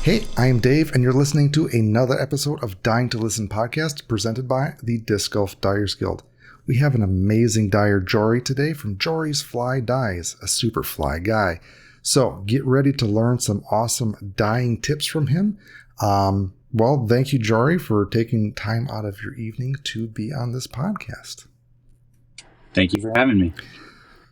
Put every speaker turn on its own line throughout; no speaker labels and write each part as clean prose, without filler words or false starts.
Hey, I am Dave, and you're listening to another episode of Dying to Listen podcast presented by the Disc Golf Dyers Guild. We have an amazing dyer, Jory, today from Jory's Fly Dyes, a super fly guy. So get ready to learn some awesome dyeing tips from him. Well, thank you, Jory, for taking time out of your evening to be on this podcast.
Thank you for having me.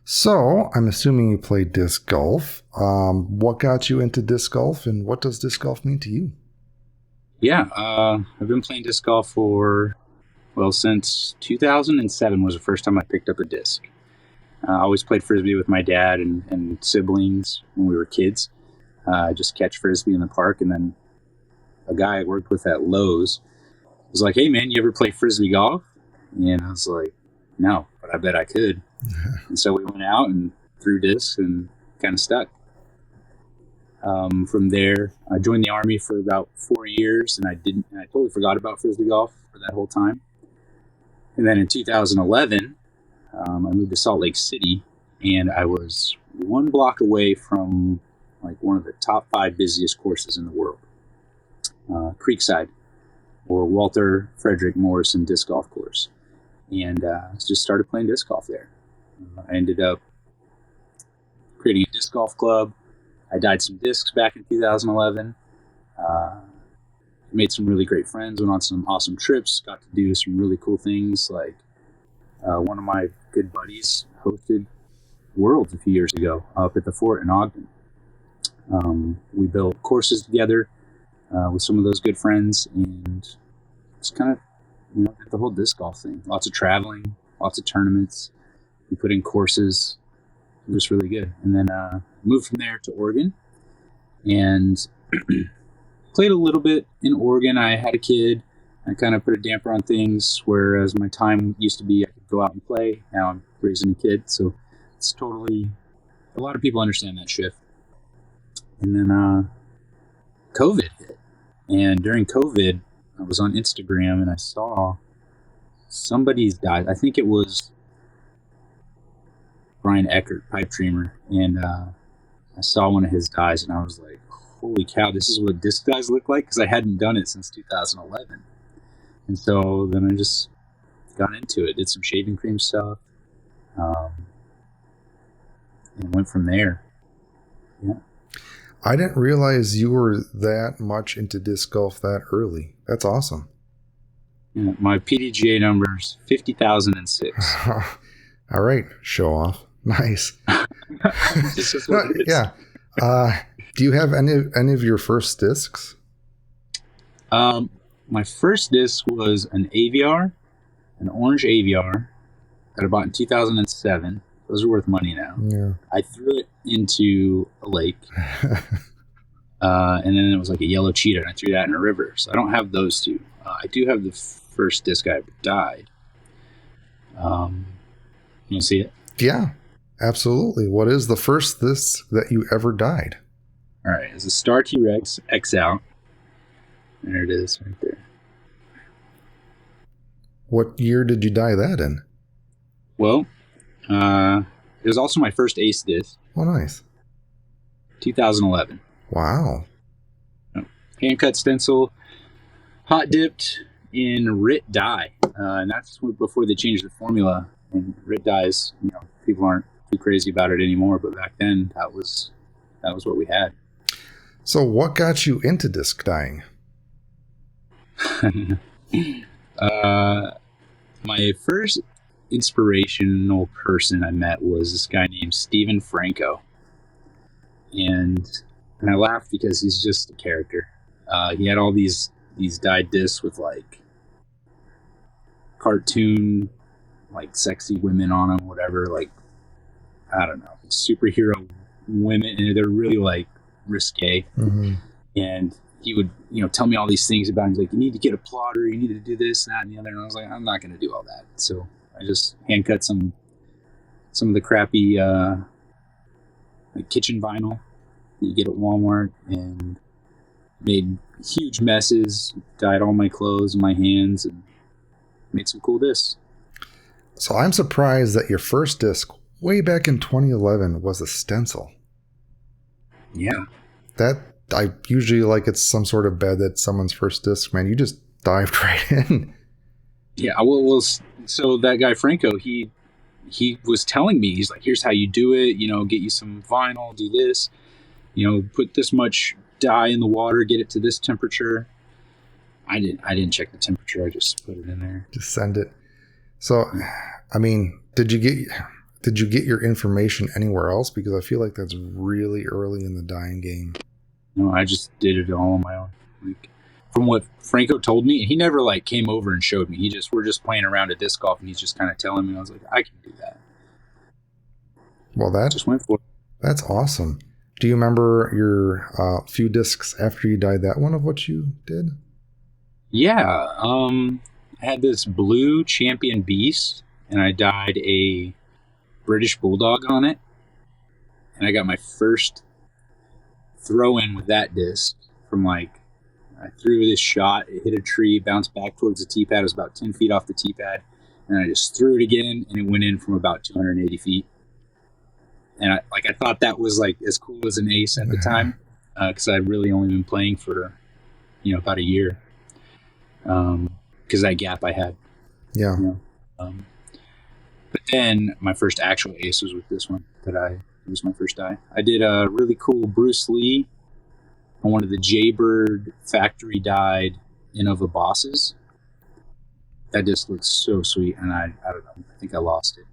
So, I'm assuming you play disc golf. What got you into disc golf, and what does disc golf mean to you?
Yeah, I've been playing disc golf since 2007 was the first time I picked up a disc. I always played Frisbee with my dad and siblings when we were kids. Just catch Frisbee in the park, and then a guy I worked with at Lowe's was like, "Hey, man, you ever play Frisbee golf?" And I was like, "No, but I bet I could." And so we went out and threw discs and kind of stuck. From there, I joined the Army for about 4 years, and I totally forgot about Frisbee golf for that whole time. And then in 2011, I moved to Salt Lake City, and I was one block away from like one of the top 5 busiest courses in the world, Creekside, or Walter Frederick Morrison Disc Golf Course. And just started playing disc golf there. I ended up creating a disc golf club. I dyed some discs back in 2011. Made some really great friends, went on some awesome trips, got to do some really cool things. Like one of my good buddies hosted Worlds a few years ago up at the fort in Ogden. We built courses together with some of those good friends, and it's kind of, the whole disc golf thing. Lots of traveling, lots of tournaments. We put in courses. It was really good. And then moved from there to Oregon and played a little bit in Oregon. I had a kid. I kind of put a damper on things, whereas my time used to be I could go out and play. Now I'm raising a kid. So it's totally, a lot of people understand that shift. And then COVID hit. And during COVID, I was on Instagram and I saw somebody's died. I think it was Brian Eckert, pipe dreamer, and I saw one of his dyes, and I was like, "Holy cow! This is what disc dyes look like." Because I hadn't done it since 2011, and so then I just got into it. Did some shaving cream stuff, and went from there. Yeah.
I didn't realize you were that much into disc golf that early. That's awesome.
Yeah, my PDGA number's 50,006.
All right, show off. Nice. Yeah. Do you have any of your first discs?
My first disc was an AVR, an orange AVR that I bought in 2007. Those are worth money now.
Yeah.
I threw it into a lake, and then it was like a yellow cheetah, and I threw that in a river. So I don't have those two. I do have the first disc I ever dyed. You see it?
Yeah, absolutely. What is the first disc that you ever dyed?
All right, it's a Star T-Rex X out. There it is, right there.
What year did you dye that in?
Well, it was also my first Ace disc.
Oh, nice.
2011.
Wow.
Hand cut stencil, hot dipped in RIT dye, and that's before they changed the formula. And RIT dyes, people aren't too crazy about it anymore, but back then that was what we had.
So, what got you into disc dyeing?
My first inspirational person I met was this guy named Steven Franco, and I laughed because he's just a character. He had all these dyed discs with like cartoon, like sexy women on them, whatever. Like, I don't know, superhero women, and they're really like risque.
Mm-hmm.
And he would, tell me all these things about him. He's like, "You need to get a plotter, you need to do this, that, and the other." And I was like, "I'm not going to do all that." So I just hand cut some of the crappy like kitchen vinyl that you get at Walmart, and made huge messes, dyed all my clothes and my hands, and made some cool discs.
So I'm surprised that your first disc way back in 2011 was a stencil.
Yeah.
That I usually like it's some sort of bed that's someone's first disc, man. You just dived right in.
Yeah, well, so that guy Franco, he was telling me, he's like, here's how you do it, get you some vinyl, do this, put this much dye in the water, get it to this temperature. I didn't check the temperature, I just put it in there.
Just send it. So, I mean, did you get your information anywhere else? Because I feel like that's really early in the dyeing game.
No, I just did it all on my own. Like, from what Franco told me, he never like came over and showed me. We're just playing around at disc golf, and he's just kind of telling me. I was like, I can do that.
Well, that
just went for it.
That's awesome. Do you remember your few discs after you dyed that one of what you did?
Yeah, I had this blue Champion Beast, and I dyed a British Bulldog on it, and I got my first throw-in with that disc from like, I threw this shot, it hit a tree, bounced back towards the tee pad, it was about 10 feet off the tee pad, and I just threw it again, and it went in from about 280 feet. And I thought that was like as cool as an ace at the time, because I'd really only been playing for, about a year, because that gap I had.
Yeah.
But then my first actual ace was with this one it was my first dye. I did a really cool Bruce Lee on one of the Jaybird factory dyed Innova bosses. That just looks so sweet, and I don't know, I think I lost it.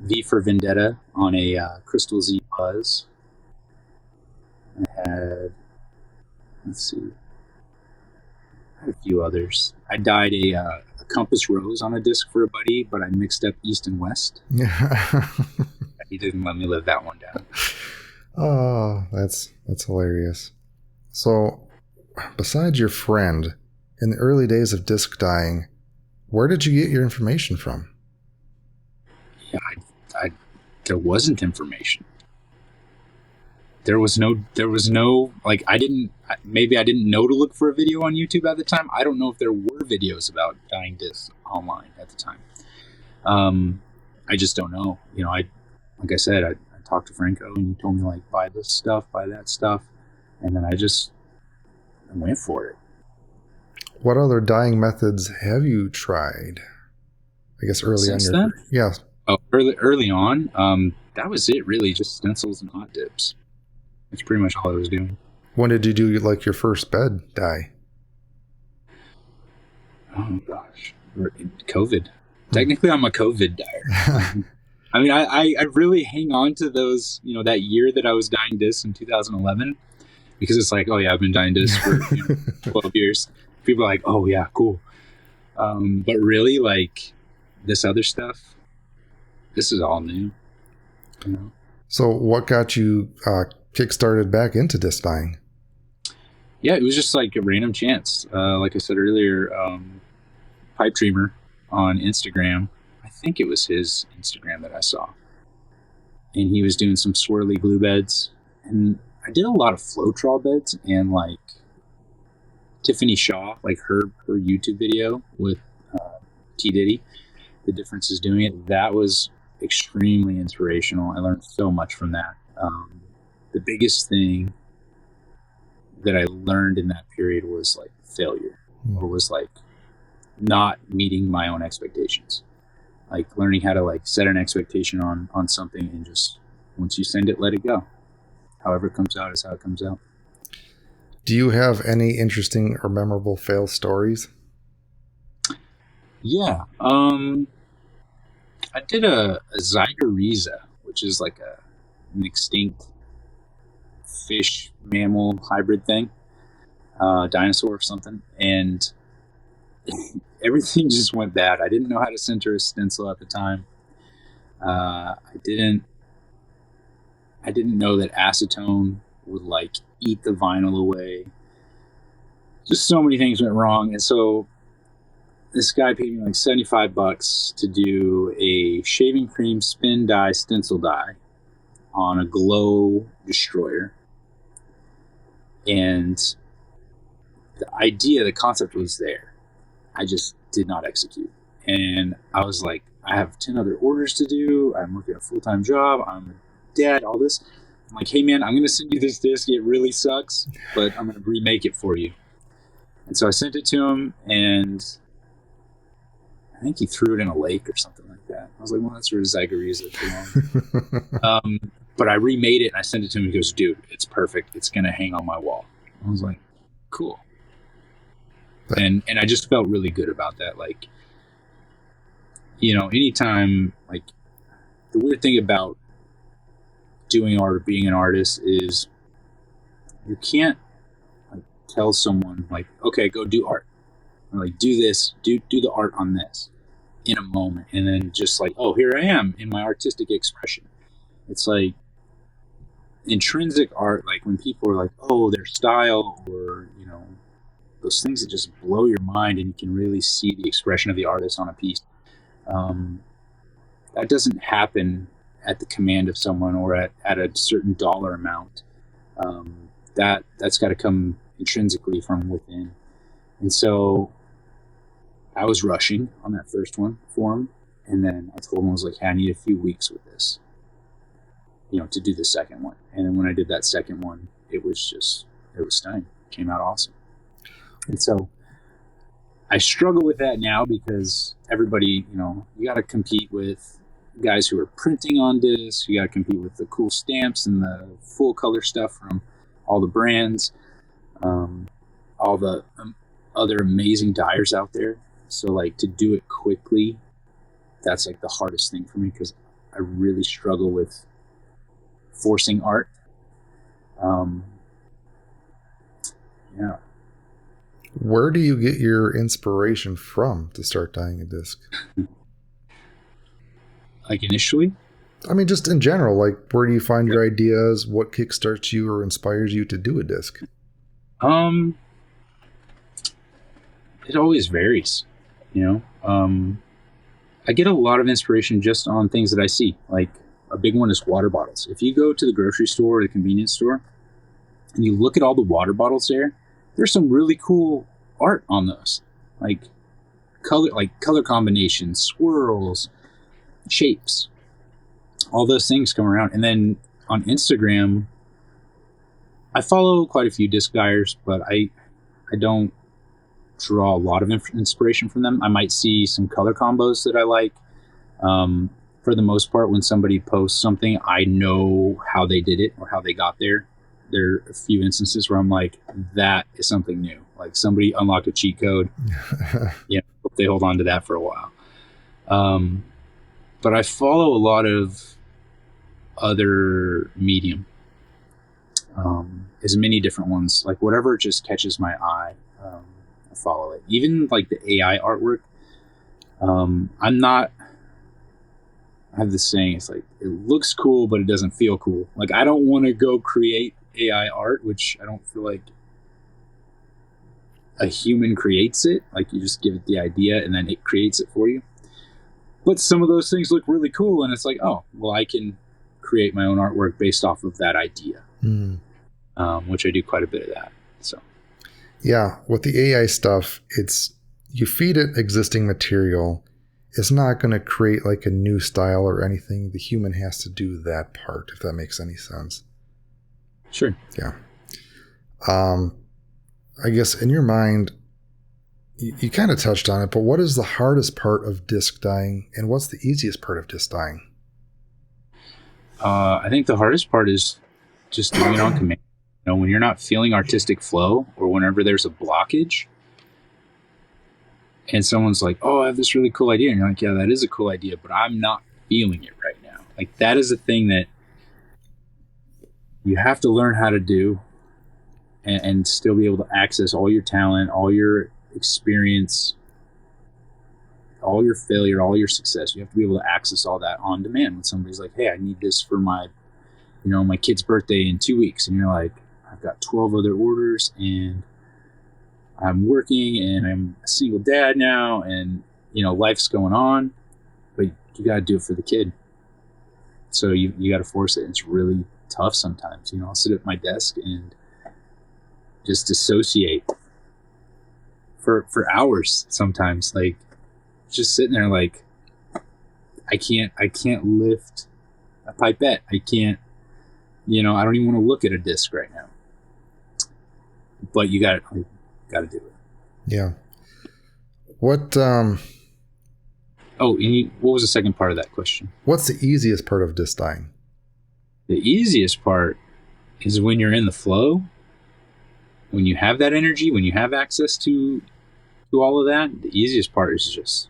V for Vendetta on a Crystal Z Buzz. I had, let's see, I had a few others. I dyed a Compass Rose on a disc for a buddy, but I mixed up East and West.
Yeah.
He didn't let me live that one down.
Oh, that's hilarious. So, besides your friend, in the early days of disc dyeing, where did you get your information from?
Yeah, there wasn't information. There was no like, I didn't know to look for a video on YouTube at the time. I don't know if there were videos about dyeing discs online at the time. I just don't know. Like I said, I talked to Franco, and he told me like, buy this stuff, buy that stuff, and then I went for it.
What other dyeing methods have you tried? I guess early on. Yeah.
Oh, early on, that was it really, just stencils and hot dips. That's pretty much all I was doing.
When did you do like your first bed dye?
Oh gosh, COVID. Technically, I'm a COVID dyer. I mean, I really hang on to those, that year that I was dyeing discs in 2011, because it's like, oh yeah, I've been dyeing discs for 12 years. People are like, oh yeah, cool. But really, like, this other stuff, this is all new.
So what got you kickstarted back into disc dyeing?
Yeah, it was just like a random chance. Like I said earlier, Pipe Dreamer on Instagram, I think it was his Instagram that I saw, and he was doing some swirly glue beds, and I did a lot of Floetrol beds, and like Tiffany Shaw, like her YouTube video with T Diddy, the differences doing it, that was extremely inspirational. I learned so much from that. The biggest thing that I learned in that period was like failure, or was like not meeting my own expectations. Like learning how to like set an expectation on something, and just once you send it, let it go. However it comes out is how it comes out.
Do you have any interesting or memorable fail stories?
Yeah. I did a Zygariza, which is like an extinct fish mammal hybrid thing, dinosaur or something, and everything just went bad. I didn't know how to center a stencil at the time. I didn't know that acetone would like eat the vinyl away. Just so many things went wrong, and so this guy paid me like $75 to do a shaving cream spin dye stencil dye on a glow destroyer. And the concept was there. I just did not execute. And I was like, I have 10 other orders to do. I'm working a full-time job. I'm a dad, all this. I'm like, hey man, I'm going to send you this disc. It really sucks, but I'm going to remake it for you. And so I sent it to him, and I think he threw it in a lake or something like that. I was like, well, that's where Zyger used it for long. But I remade it, and I sent it to him. He goes, dude, it's perfect. It's going to hang on my wall. I was like, cool. And I just felt really good about that. Like, you know, anytime, like, the weird thing about doing art or being an artist is you can't like tell someone like, okay, go do art, or like do this, do the art on this in a moment, and then just like, oh, here I am in my artistic expression. It's like intrinsic art, like when people are like, oh, their style, or you know, those things that just blow your mind and you can really see the expression of the artist on a piece. That doesn't happen at the command of someone or at a certain dollar amount. That's got to come intrinsically from within. And so I was rushing on that first one for him, and then I told him, I was like, hey, I need a few weeks with this, you know, to do the second one. And then when I did that second one, it was stunning. It came out awesome. And so I struggle with that now because everybody, you know, you got to compete with guys who are printing on discs. You got to compete with the cool stamps and the full color stuff from all the brands, all the other amazing dyers out there. So like to do it quickly, that's like the hardest thing for me because I really struggle with forcing art. Yeah.
Where do you get your inspiration from to start dyeing a disc?
Like initially?
I mean, just in general, like where do you find your ideas? What kickstarts you or inspires you to do a disc?
It always varies, you know. I get a lot of inspiration just on things that I see. Like a big one is water bottles. If you go to the grocery store or the convenience store and you look at all the water bottles there, there's some really cool art on those, like color combinations, swirls, shapes, all those things come around. And then on Instagram, I follow quite a few disc dyers, but I don't draw a lot of inspiration from them. I might see some color combos that I like. For the most part, when somebody posts something, I know how they did it or how they got there. There are a few instances where I'm like, that is something new. Like somebody unlocked a cheat code. Yeah, hope they hold on to that for a while. But I follow a lot of other medium. As many different ones, like whatever just catches my eye, I follow it. Even like the AI artwork. I have this saying, it's like, it looks cool, but it doesn't feel cool. Like I don't want to go create AI art, which I don't feel like a human creates it. Like you just give it the idea and then it creates it for you. But some of those things look really cool, and it's like, oh, well, I can create my own artwork based off of that idea, which I do quite a bit of that. So,
yeah, with the AI stuff, it's you feed it existing material. It's not going to create like a new style or anything. The human has to do that part, if that makes any sense.
Sure.
Yeah. I guess in your mind, you kind of touched on it, but what is the hardest part of disc dyeing, and what's the easiest part of disc dyeing?
I think the hardest part is just doing it on command. You know, when you're not feeling artistic flow, or whenever there's a blockage, and someone's like, "Oh, I have this really cool idea," and you're like, "Yeah, that is a cool idea, but I'm not feeling it right now." Like that is a thing that you have to learn how to do, and still be able to access all your talent, all your experience, all your failure, all your success. You have to be able to access all that on demand. When somebody's like, hey, I need this for my kid's birthday in 2 weeks. And you're like, I've got 12 other orders and I'm working and I'm a single dad now and, life's going on, but you got to do it for the kid. So you got to force it. It's really tough sometimes. I'll sit at my desk and just dissociate for hours sometimes, like just sitting there like I can't lift a pipette. I can't I don't even want to look at a disc right now. But you got to do it.
Yeah. What?
What was the second part of that question?
What's the easiest part of disc dyeing?
The easiest part is when you're in the flow, when you have that energy, when you have access to all of that. The easiest part is just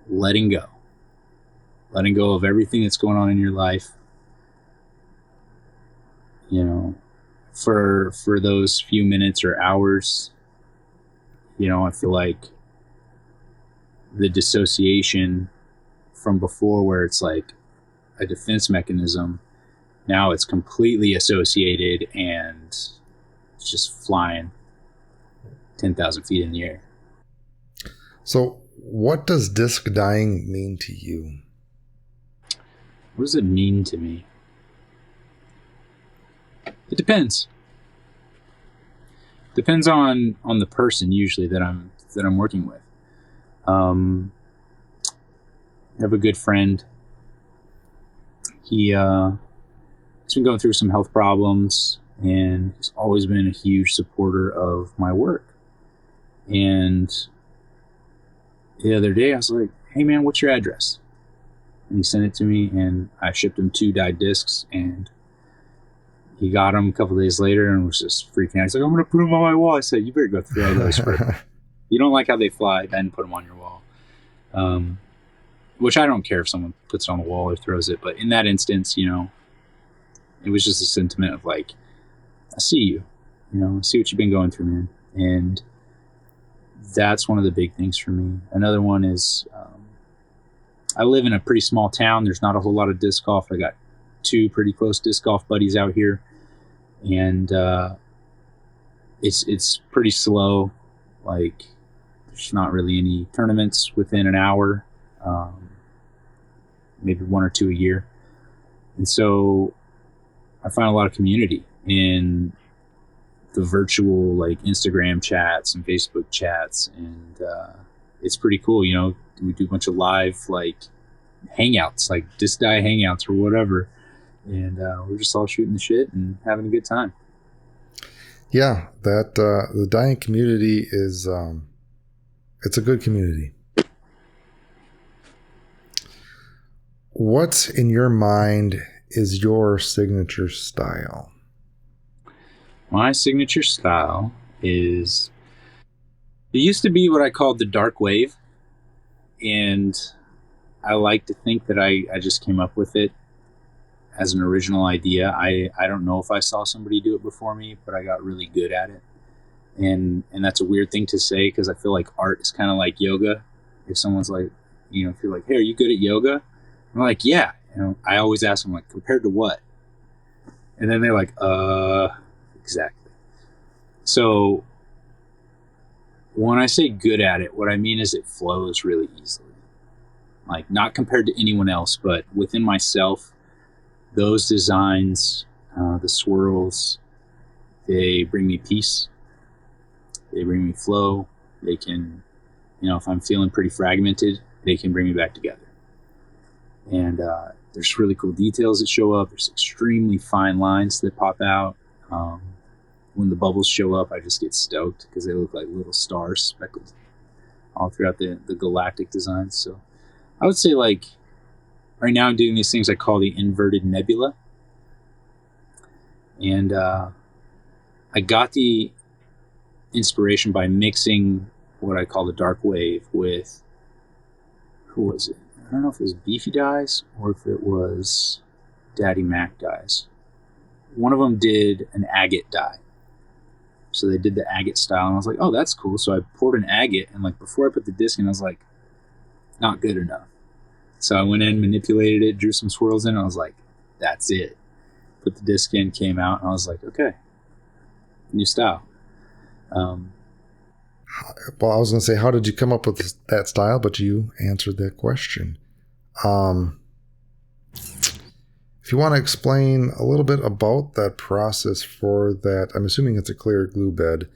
letting go of everything that's going on in your life. For those few minutes or hours, I feel like the dissociation from before, where it's like a defense mechanism, now it's completely associated and it's just flying 10,000 feet in the air.
So what does disc dyeing mean to you?
What does it mean to me? It depends. Depends on the person usually that I'm working with. I have a good friend. He's been going through some health problems, and he's always been a huge supporter of my work. And the other day I was like, "Hey man, what's your address?" And he sent it to me, and I shipped him 2 dyed discs, and he got them a couple days later and was just freaking out. He's like, "I'm going to put them on my wall." I said, "You better go throw those first. You don't like how they fly, then put them on your wall." Which I don't care if someone puts it on the wall or throws it. But in that instance, it was just a sentiment of like, I see you, I see what you've been going through, man. And that's one of the big things for me. Another one is, I live in a pretty small town. There's not a whole lot of disc golf. I got 2 pretty close disc golf buddies out here, and it's pretty slow. Like, there's not really any tournaments within an hour, maybe 1 or 2 a year. And so I find a lot of community in the virtual, like, Instagram chats and Facebook chats, and it's pretty cool. We do a bunch of live, like, hangouts, like disc dye hangouts or whatever, and we're just all shooting the shit and having a good time.
Yeah, that the dyeing community is it's a good community. What in your mind is your signature style?
My signature style is, it used to be what I called the dark wave, and I like to think that I just came up with it as an original idea. I don't know if I saw somebody do it before me, but I got really good at it. And that's a weird thing to say, because I feel like art is kind of like yoga. If someone's like, if you're like, "Hey, are you good at yoga?" I'm like, "Yeah." I always ask them, like, "Compared to what?" And then they're like, exactly. So when I say good at it, what I mean is it flows really easily. Like, not compared to anyone else, but within myself, those designs, the swirls, they bring me peace. They bring me flow. They can, if I'm feeling pretty fragmented, they can bring me back together. And there's really cool details that show up. There's extremely fine lines that pop out. When the bubbles show up, I just get stoked because they look like little stars speckled all throughout the galactic designs. So I would say, like, right now I'm doing these things I call the inverted nebula. And I got the inspiration by mixing what I call the dark wave with, who was it? I don't know if it was Beefy Dyes or if it was Daddy Mac Dyes. One of them did an agate dye. So they did the agate style, and I was like, "Oh, that's cool." So I poured an agate, and like before I put the disc in, I was like, not good enough. So I went in, manipulated it, drew some swirls in, and I was like, that's it. Put the disc in, came out, and I was like, okay, new style.
Well, I was going to say, how did you come up with that style? But you answered that question. If you want to explain a little bit about that process for that, I'm assuming it's a clear glue bed.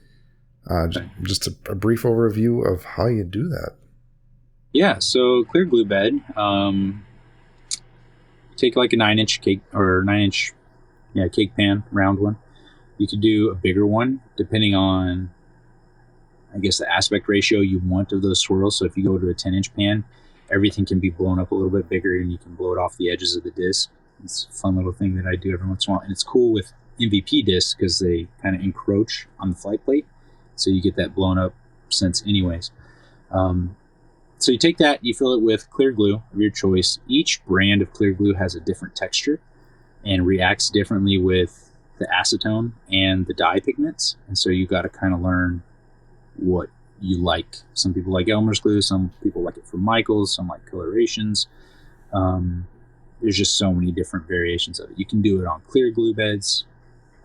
Just a brief overview of how you do that.
Yeah, so clear glue bed. Take like a 9-inch cake or 9-inch Yeah, cake pan, round one. You could do a bigger one, depending on, I guess, the aspect ratio you want of those swirls. So if you go to a 10-inch pan, everything can be blown up a little bit bigger, and you can blow it off the edges of the disc. It's a fun little thing that I do every once in a while. And it's cool with MVP discs because they kind of encroach on the flight plate. So you get that blown up sense anyways. So you take that, you fill it with clear glue of your choice. Each brand of clear glue has a different texture and reacts differently with the acetone and the dye pigments. And so you got to kind of learn what you like. Some people like Elmer's glue, some people like it from Michael's, some like colorations. There's just so many different variations of it. You can do it on clear glue beds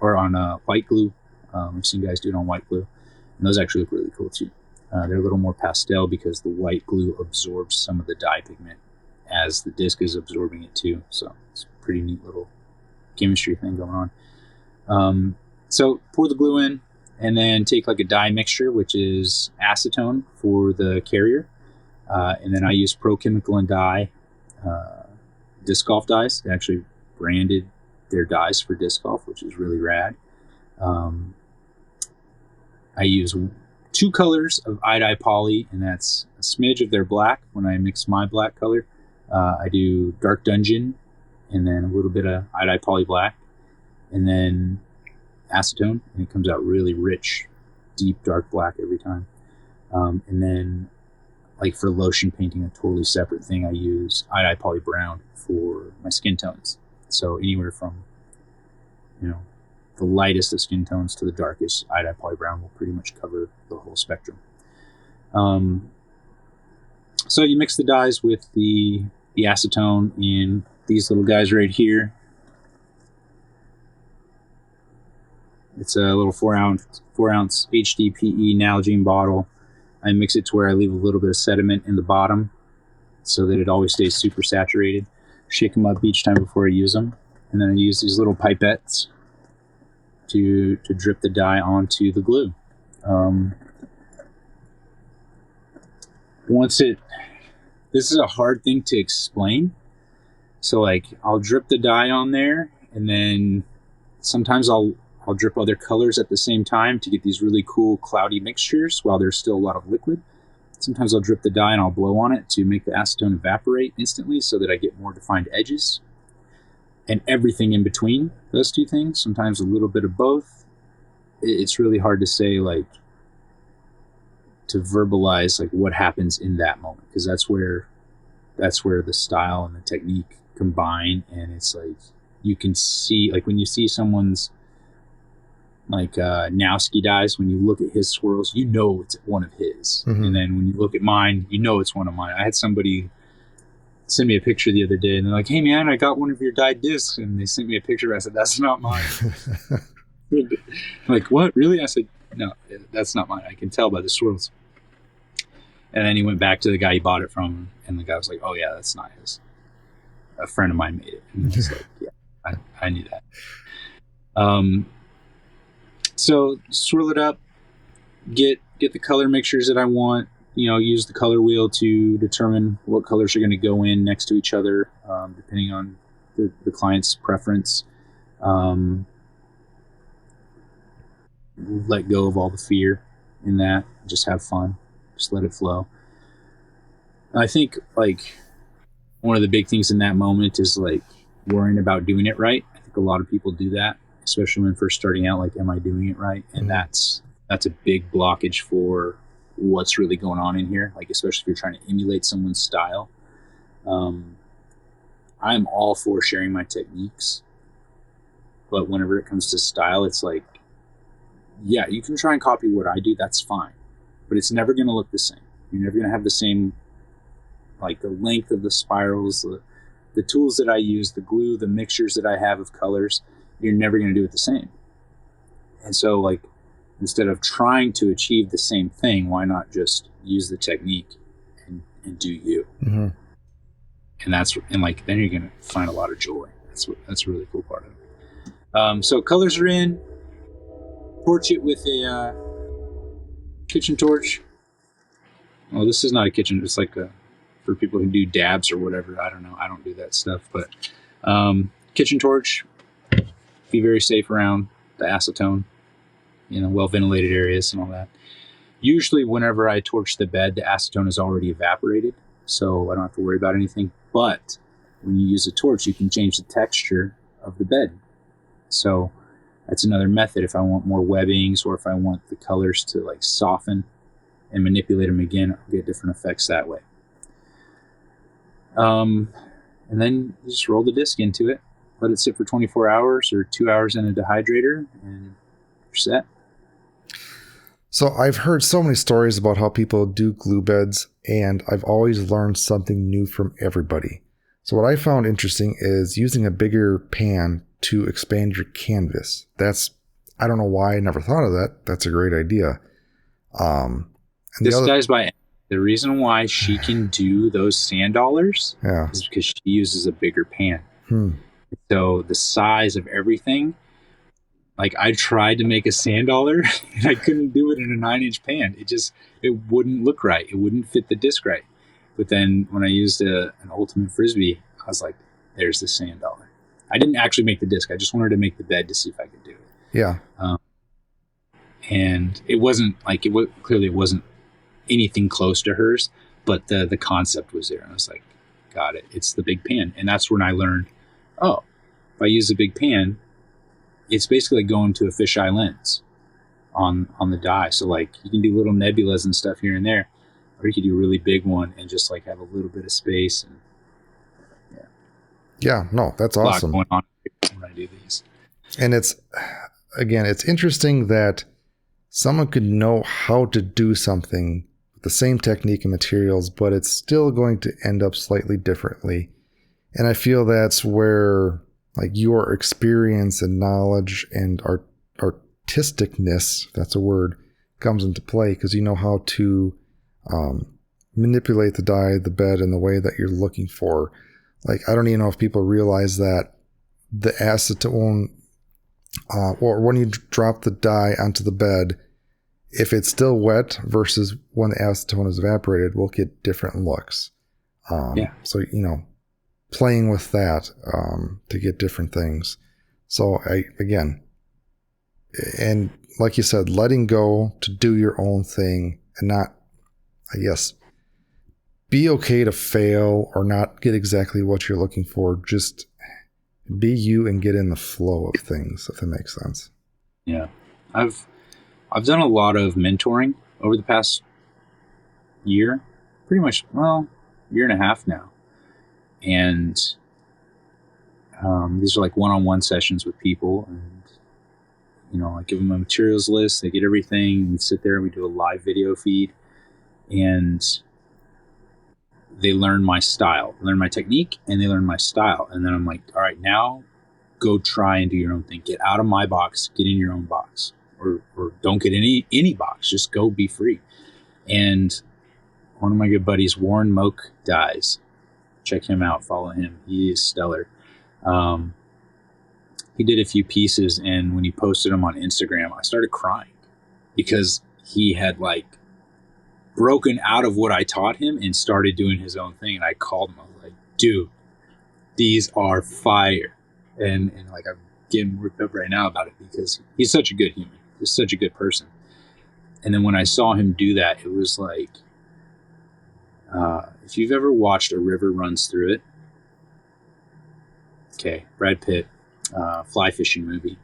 or on white glue. I've seen guys do it on white glue, and those actually look really cool too. They're a little more pastel because the white glue absorbs some of the dye pigment as the disc is absorbing it too. So it's a pretty neat little chemistry thing going on. So pour the glue in, and then take like a dye mixture, which is acetone for the carrier. And then I use Pro Chemical and Dye Disc Golf Dyes. They actually branded their dyes for disc golf, which is really rad. I use 2 colors of iodide poly, and that's a smidge of their black when I mix my black color. I do Dark Dungeon, and then a little bit of iodide poly black, and then acetone, and it comes out really rich, deep, dark black every time. And then, like for lotion painting, a totally separate thing, I use iodide poly brown for my skin tones. So anywhere from, the lightest of skin tones to the darkest, iodide poly brown will pretty much cover the whole spectrum. So you mix the dyes with the acetone in these little guys right here. It's a little 4 ounce HDPE Nalgene bottle. I mix it to where I leave a little bit of sediment in the bottom so that it always stays super saturated. Shake them up each time before I use them. And then I use these little pipettes to drip the dye onto the glue. This is a hard thing to explain. So like I'll drip the dye on there, and then sometimes I'll drip other colors at the same time to get these really cool cloudy mixtures while there's still a lot of liquid. Sometimes I'll drip the dye and I'll blow on it to make the acetone evaporate instantly so that I get more defined edges. And everything in between those two things, sometimes a little bit of both. It's really hard to say, like, to verbalize like what happens in that moment, because that's where the style and the technique combine. And it's like you can see, like when you see someone's like Nowski dyes, when you look at his swirls, it's one of his. Mm-hmm. And then when you look at mine, it's one of mine. I had somebody send me a picture the other day, and they're like, "Hey man, I got one of your dyed discs," and they sent me a picture. I said, "That's not mine." I'm like, "What? Really?" I said, "No, that's not mine. I can tell by the swirls." And then he went back to the guy he bought it from, and the guy was like, "Oh yeah, that's not his. A friend of mine made it." And I was like, "Yeah, I knew that." So swirl it up, get the color mixtures that I want. Use the color wheel to determine what colors are going to go in next to each other, depending on the client's preference. Let go of all the fear in that. Just have fun. Just let it flow. I think like one of the big things in that moment is like worrying about doing it right. I think a lot of people do that, especially when first starting out. Like, am I doing it right? And that's a big blockage for what's really going on in here, like especially if you're trying to emulate someone's style. I'm all for sharing my techniques, but whenever it comes to style, it's like, yeah, you can try and copy what I do, that's fine, but it's never going to look the same. You're never going to have the same, like the length of the spirals, the tools that I use, the glue, the mixtures that I have of colors, you're never going to do it the same. And so like, instead of trying to achieve the same thing, why not just use the technique and do you? Mm-hmm. And then you're going to find a lot of joy. That's a really cool part of it. So colors are in. Torch it with a kitchen torch. Well, this is not a kitchen. It's like for people who do dabs or whatever. I don't know. I don't do that stuff. But kitchen torch. be very safe around the acetone, well ventilated areas and all that. Usually whenever I torch the bed, the acetone is already evaporated, so I don't have to worry about anything. But when you use a torch, you can change the texture of the bed. So that's another method. If I want more webbings, or if I want the colors to like soften and manipulate them again, I'll get different effects that way. And then you just roll the disc into it, let it sit for 24 hours or 2 hours in a dehydrator, and you're set.
So I've heard so many stories about how people do glue beds, and I've always learned something new from everybody. So what I found interesting is using a bigger pan to expand your canvas. I don't know why I never thought of that. That's a great idea.
This guy's by the reason why she can do those sand dollars is because she uses a bigger pan. So the size of everything, like I tried to make a sand dollar and I couldn't do it in a 9-inch pan. It wouldn't look right. It wouldn't fit the disc right. But then when I used an ultimate frisbee, I was like, there's the sand dollar. I didn't actually make the disc. I just wanted to make the bed to see if I could do it.
Yeah.
And it wasn't like, clearly it wasn't anything close to hers, but the concept was there. And I was like, got it. It's the big pan. And that's when I learned, if I use a big pan, it's basically like going to a fisheye lens on the die. So like you can do little nebulas and stuff here and there, or you could do a really big one and just like have a little bit of space. And
yeah, no, that's awesome.
Going on when I do these.
And it's interesting that someone could know how to do something with the same technique and materials, but it's still going to end up slightly differently. And I feel that's where like your experience and knowledge and artisticness, if that's a word, comes into play, because you know how to manipulate the die, the bed, in the way that you're looking for. Like, I don't even know if people realize that the acetone, or when you drop the die onto the bed, if it's still wet versus when the acetone is evaporated, we'll get different looks. So, playing with that to get different things. So and like you said, letting go to do your own thing and not, I guess, be okay to fail or not get exactly what you're looking for. Just be you and get in the flow of things, if that makes sense.
Yeah. I've done a lot of mentoring over the past year, pretty much, year and a half now. And these are like one-on-one sessions with people, and I give them a materials list, they get everything, we sit there and we do a live video feed, and they learn my style, they learn my technique, and they learn my style. And then I'm like, all right, now go try and do your own thing. Get out of my box, get in your own box, or don't get any box, just go be free. And one of my good buddies, Warren Moak Dyes, check him out, follow him, he is stellar. He did a few pieces, and when he posted them on Instagram, I started crying because he had like broken out of what I taught him and started doing his own thing. And I called him, I was like, dude, these are fire. And like, I'm getting worked up right now about it because he's such a good human. He's such a good person. And then when I saw him do that, it was like, if you've ever watched A River Runs Through It, okay, Brad Pitt, fly fishing movie.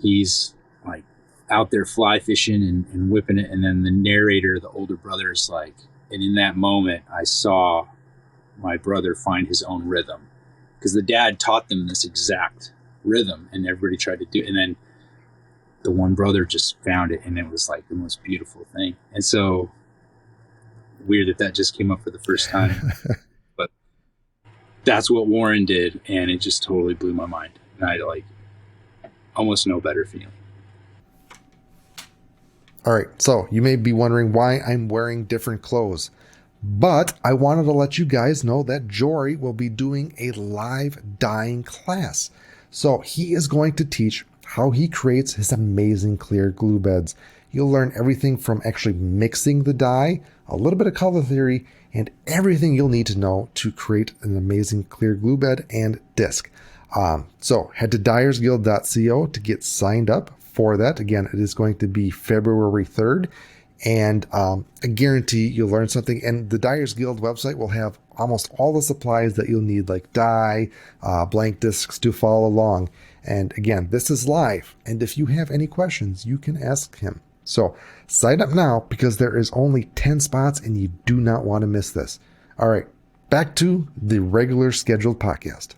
He's like out there fly fishing and whipping it, and then the narrator, the older brother, is like, and in that moment, I saw my brother find his own rhythm, because the dad taught them this exact rhythm, and everybody tried to do it, and then the one brother just found it, and it was like the most beautiful thing. And so weird that just came up for the first time, but that's what Warren did, and it just totally blew my mind. And I like almost no better feeling.
All right, so you may be wondering why I'm wearing different clothes, but I wanted to let you guys know that Jory will be doing a live dyeing class. So he is going to teach how he creates his amazing clear glue beds. You'll learn everything from actually mixing the dye, a little bit of color theory, and everything you'll need to know to create an amazing clear glue bed and disc. So head to dyersguild.co to get signed up for that. Again, it is going to be February 3rd. And I guarantee you'll learn something. And the Dyers Guild website will have almost all the supplies that you'll need, like dye, blank discs to follow along. And again, this is live. And if you have any questions, you can ask him. So sign up now because there is only 10 spots and you do not want to miss this. All right, back to the regular scheduled podcast.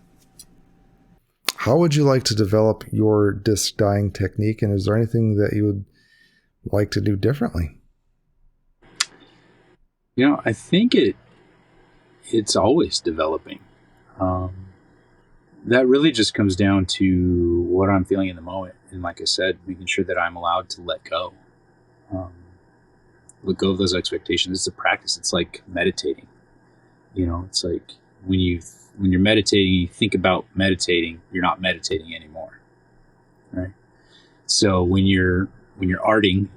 How would you like to develop your disc dyeing technique? And is there anything that you would like to do differently?
You know, I think it's always developing. That really just comes down to what I'm feeling in the moment. And like I said, making sure that I'm allowed to let go. Let go of those expectations. It's a practice. It's like meditating. You know, it's like when you're meditating, you think about meditating, you're not meditating anymore. Right? So when you're arting,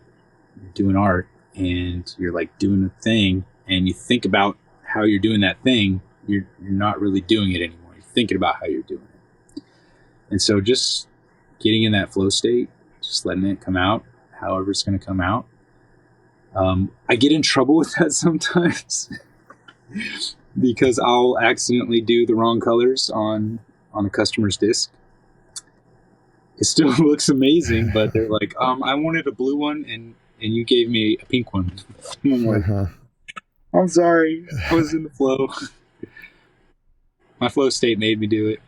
you're doing art, and you're like doing a thing, and you think about how you're doing that thing, you're not really doing it anymore. You're thinking about how you're doing it. And so just getting in that flow state, just letting it come out, however it's going to come out. I get in trouble with that sometimes because I'll accidentally do the wrong colors on a customer's disc. It still looks amazing, but they're like, I wanted a blue one and you gave me a pink one. I'm like, I'm sorry. I was in the flow. My flow state made me do it.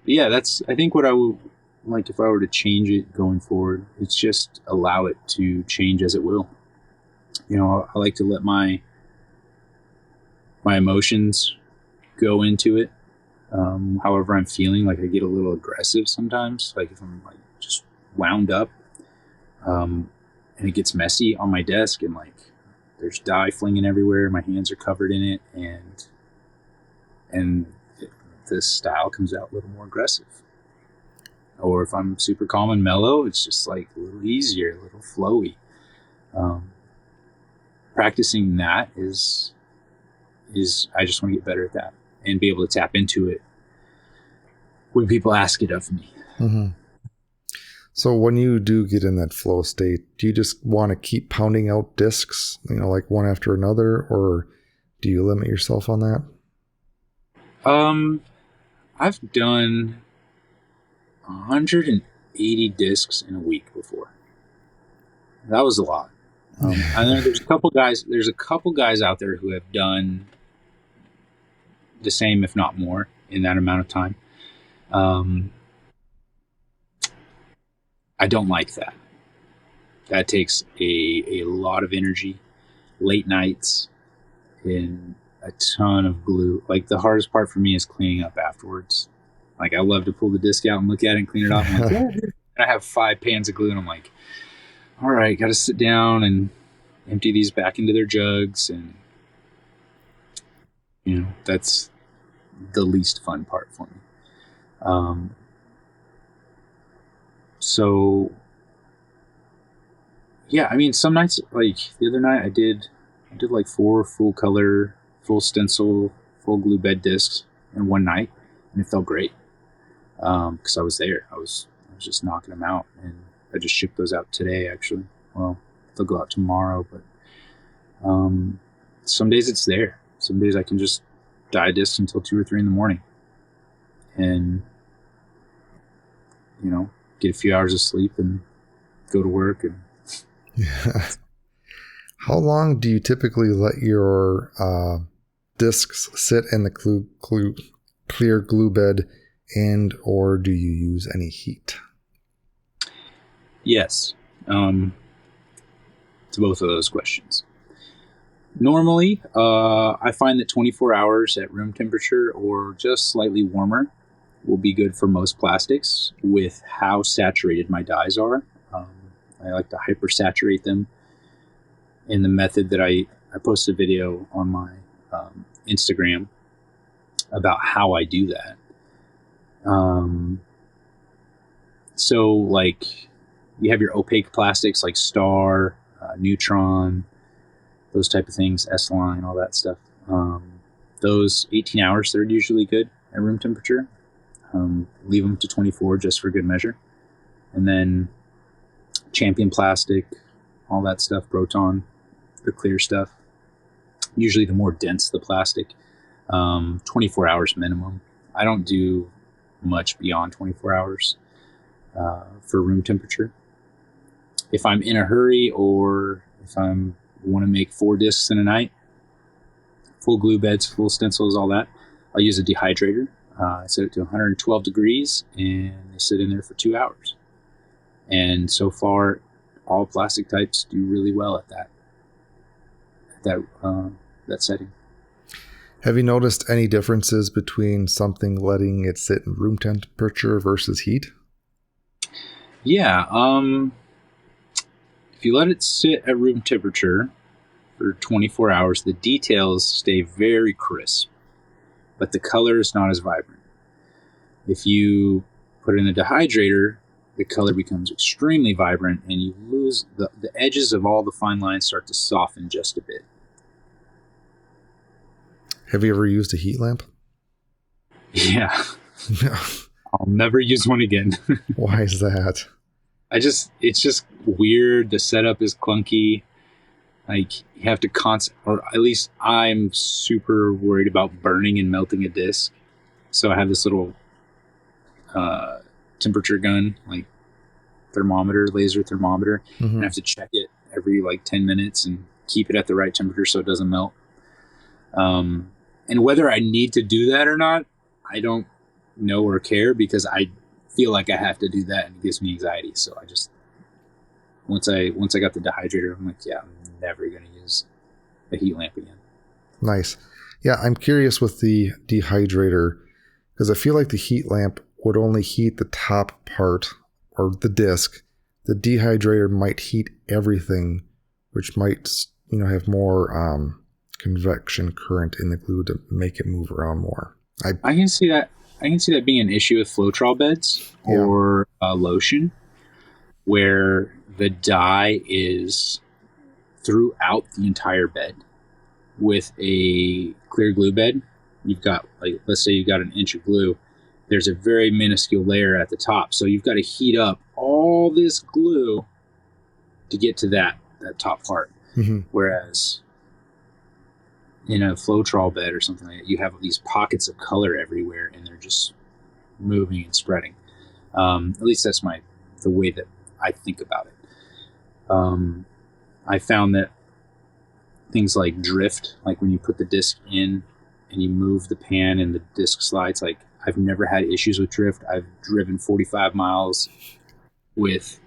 Yeah, that's, I think what I would like if I were to change it going forward, it's just allow it to change as it will. You know, I like to let my emotions go into it. However I'm feeling, like I get a little aggressive sometimes, like if I'm like just wound up, and it gets messy on my desk and like there's dye flinging everywhere, my hands are covered in it, and the style comes out a little more aggressive. Or if I'm super calm and mellow, it's just like a little easier, a little flowy. Practicing that is I just want to get better at that and be able to tap into it when people ask it of me.
Mm-hmm. So when you do get in that flow state, do you just want to keep pounding out discs, you know, like one after another, or do you limit yourself on that?
I've done 180 discs in a week before. That was a lot. I know there's a couple guys out there who have done the same, if not more, in that amount of time. I don't like that. That takes a lot of energy, late nights, and a ton of glue. Like the hardest part for me is cleaning up afterwards. Like I love to pull the disc out and look at it and clean it off. I'm like, yeah. And I have 5 pans of glue and I'm like, all right, got to sit down and empty these back into their jugs. And, you know, that's the least fun part for me. So yeah, I mean, some nights, like the other night I did like 4 full color, full stencil, full glue bed discs in one night, and it felt great. Cause I was there, I was just knocking them out, and I just shipped those out today, actually. Well, they'll go out tomorrow, but, some days it's there. Some days I can just dye discs until 2 or 3 in the morning and, you know, get a few hours of sleep and go to work. And
How long do you typically let your discs sit in the clear glue bed, and or do you use any heat?
Yes, to both of those questions. Normally, I find that 24 hours at room temperature or just slightly warmer will be good for most plastics with how saturated my dyes are. I like to hypersaturate them in the method that I posted a video on my Instagram about how I do that. So like you have your opaque plastics like Star, Neutron, those type of things, S-Line, all that stuff. Those 18 hours, they're usually good at room temperature. Leave them to 24 just for good measure. And then champion plastic, all that stuff, Proton, the clear stuff. Usually the more dense the plastic, 24 hours minimum. I don't do much beyond 24 hours for room temperature. If I'm in a hurry or if I want to make 4 discs in a night, full glue beds, full stencils, all that, I'll use a dehydrator. I set it to 112 degrees and they sit in there for 2 hours. And so far, all plastic types do really well at that setting.
Have you noticed any differences between something letting it sit in room temperature versus heat?
Yeah. If you let it sit at room temperature for 24 hours, the details stay very crisp, but the color is not as vibrant. If you put it in the dehydrator, the color becomes extremely vibrant and you lose the edges of all the fine lines start to soften just a bit.
Have you ever used a heat lamp?
Yeah. I'll never use one again.
Why is that?
It's just weird. The setup is clunky. Like you have to or at least I'm super worried about burning and melting a disc. So I have this little temperature gun, like laser thermometer, and I have to check it every like 10 minutes and keep it at the right temperature so it doesn't melt. And whether I need to do that or not, I don't know or care because I feel like I have to do that and it gives me anxiety. So I just, once I got the dehydrator, I'm like, yeah, I'm never going to use a heat lamp again.
Nice. Yeah, I'm curious with the dehydrator because I feel like the heat lamp would only heat the top part or the disc. The dehydrator might heat everything, which might, have more convection current in the glue to make it move around more. I
can see that. I can see that being an issue with Floetrol beds or lotion, where the dye is throughout the entire bed. With a clear glue bed, you've got, like, let's say you've got an inch of glue. There's a very minuscule layer at the top, so you've got to heat up all this glue to get to that top part. Mm-hmm. Whereas in a Floetrol bed or something like that, you have these pockets of color everywhere, and they're just moving and spreading. At least that's the way that I think about it. I found that things like drift, like when you put the disc in and you move the pan and the disc slides, like I've never had issues with drift. I've driven 45 miles with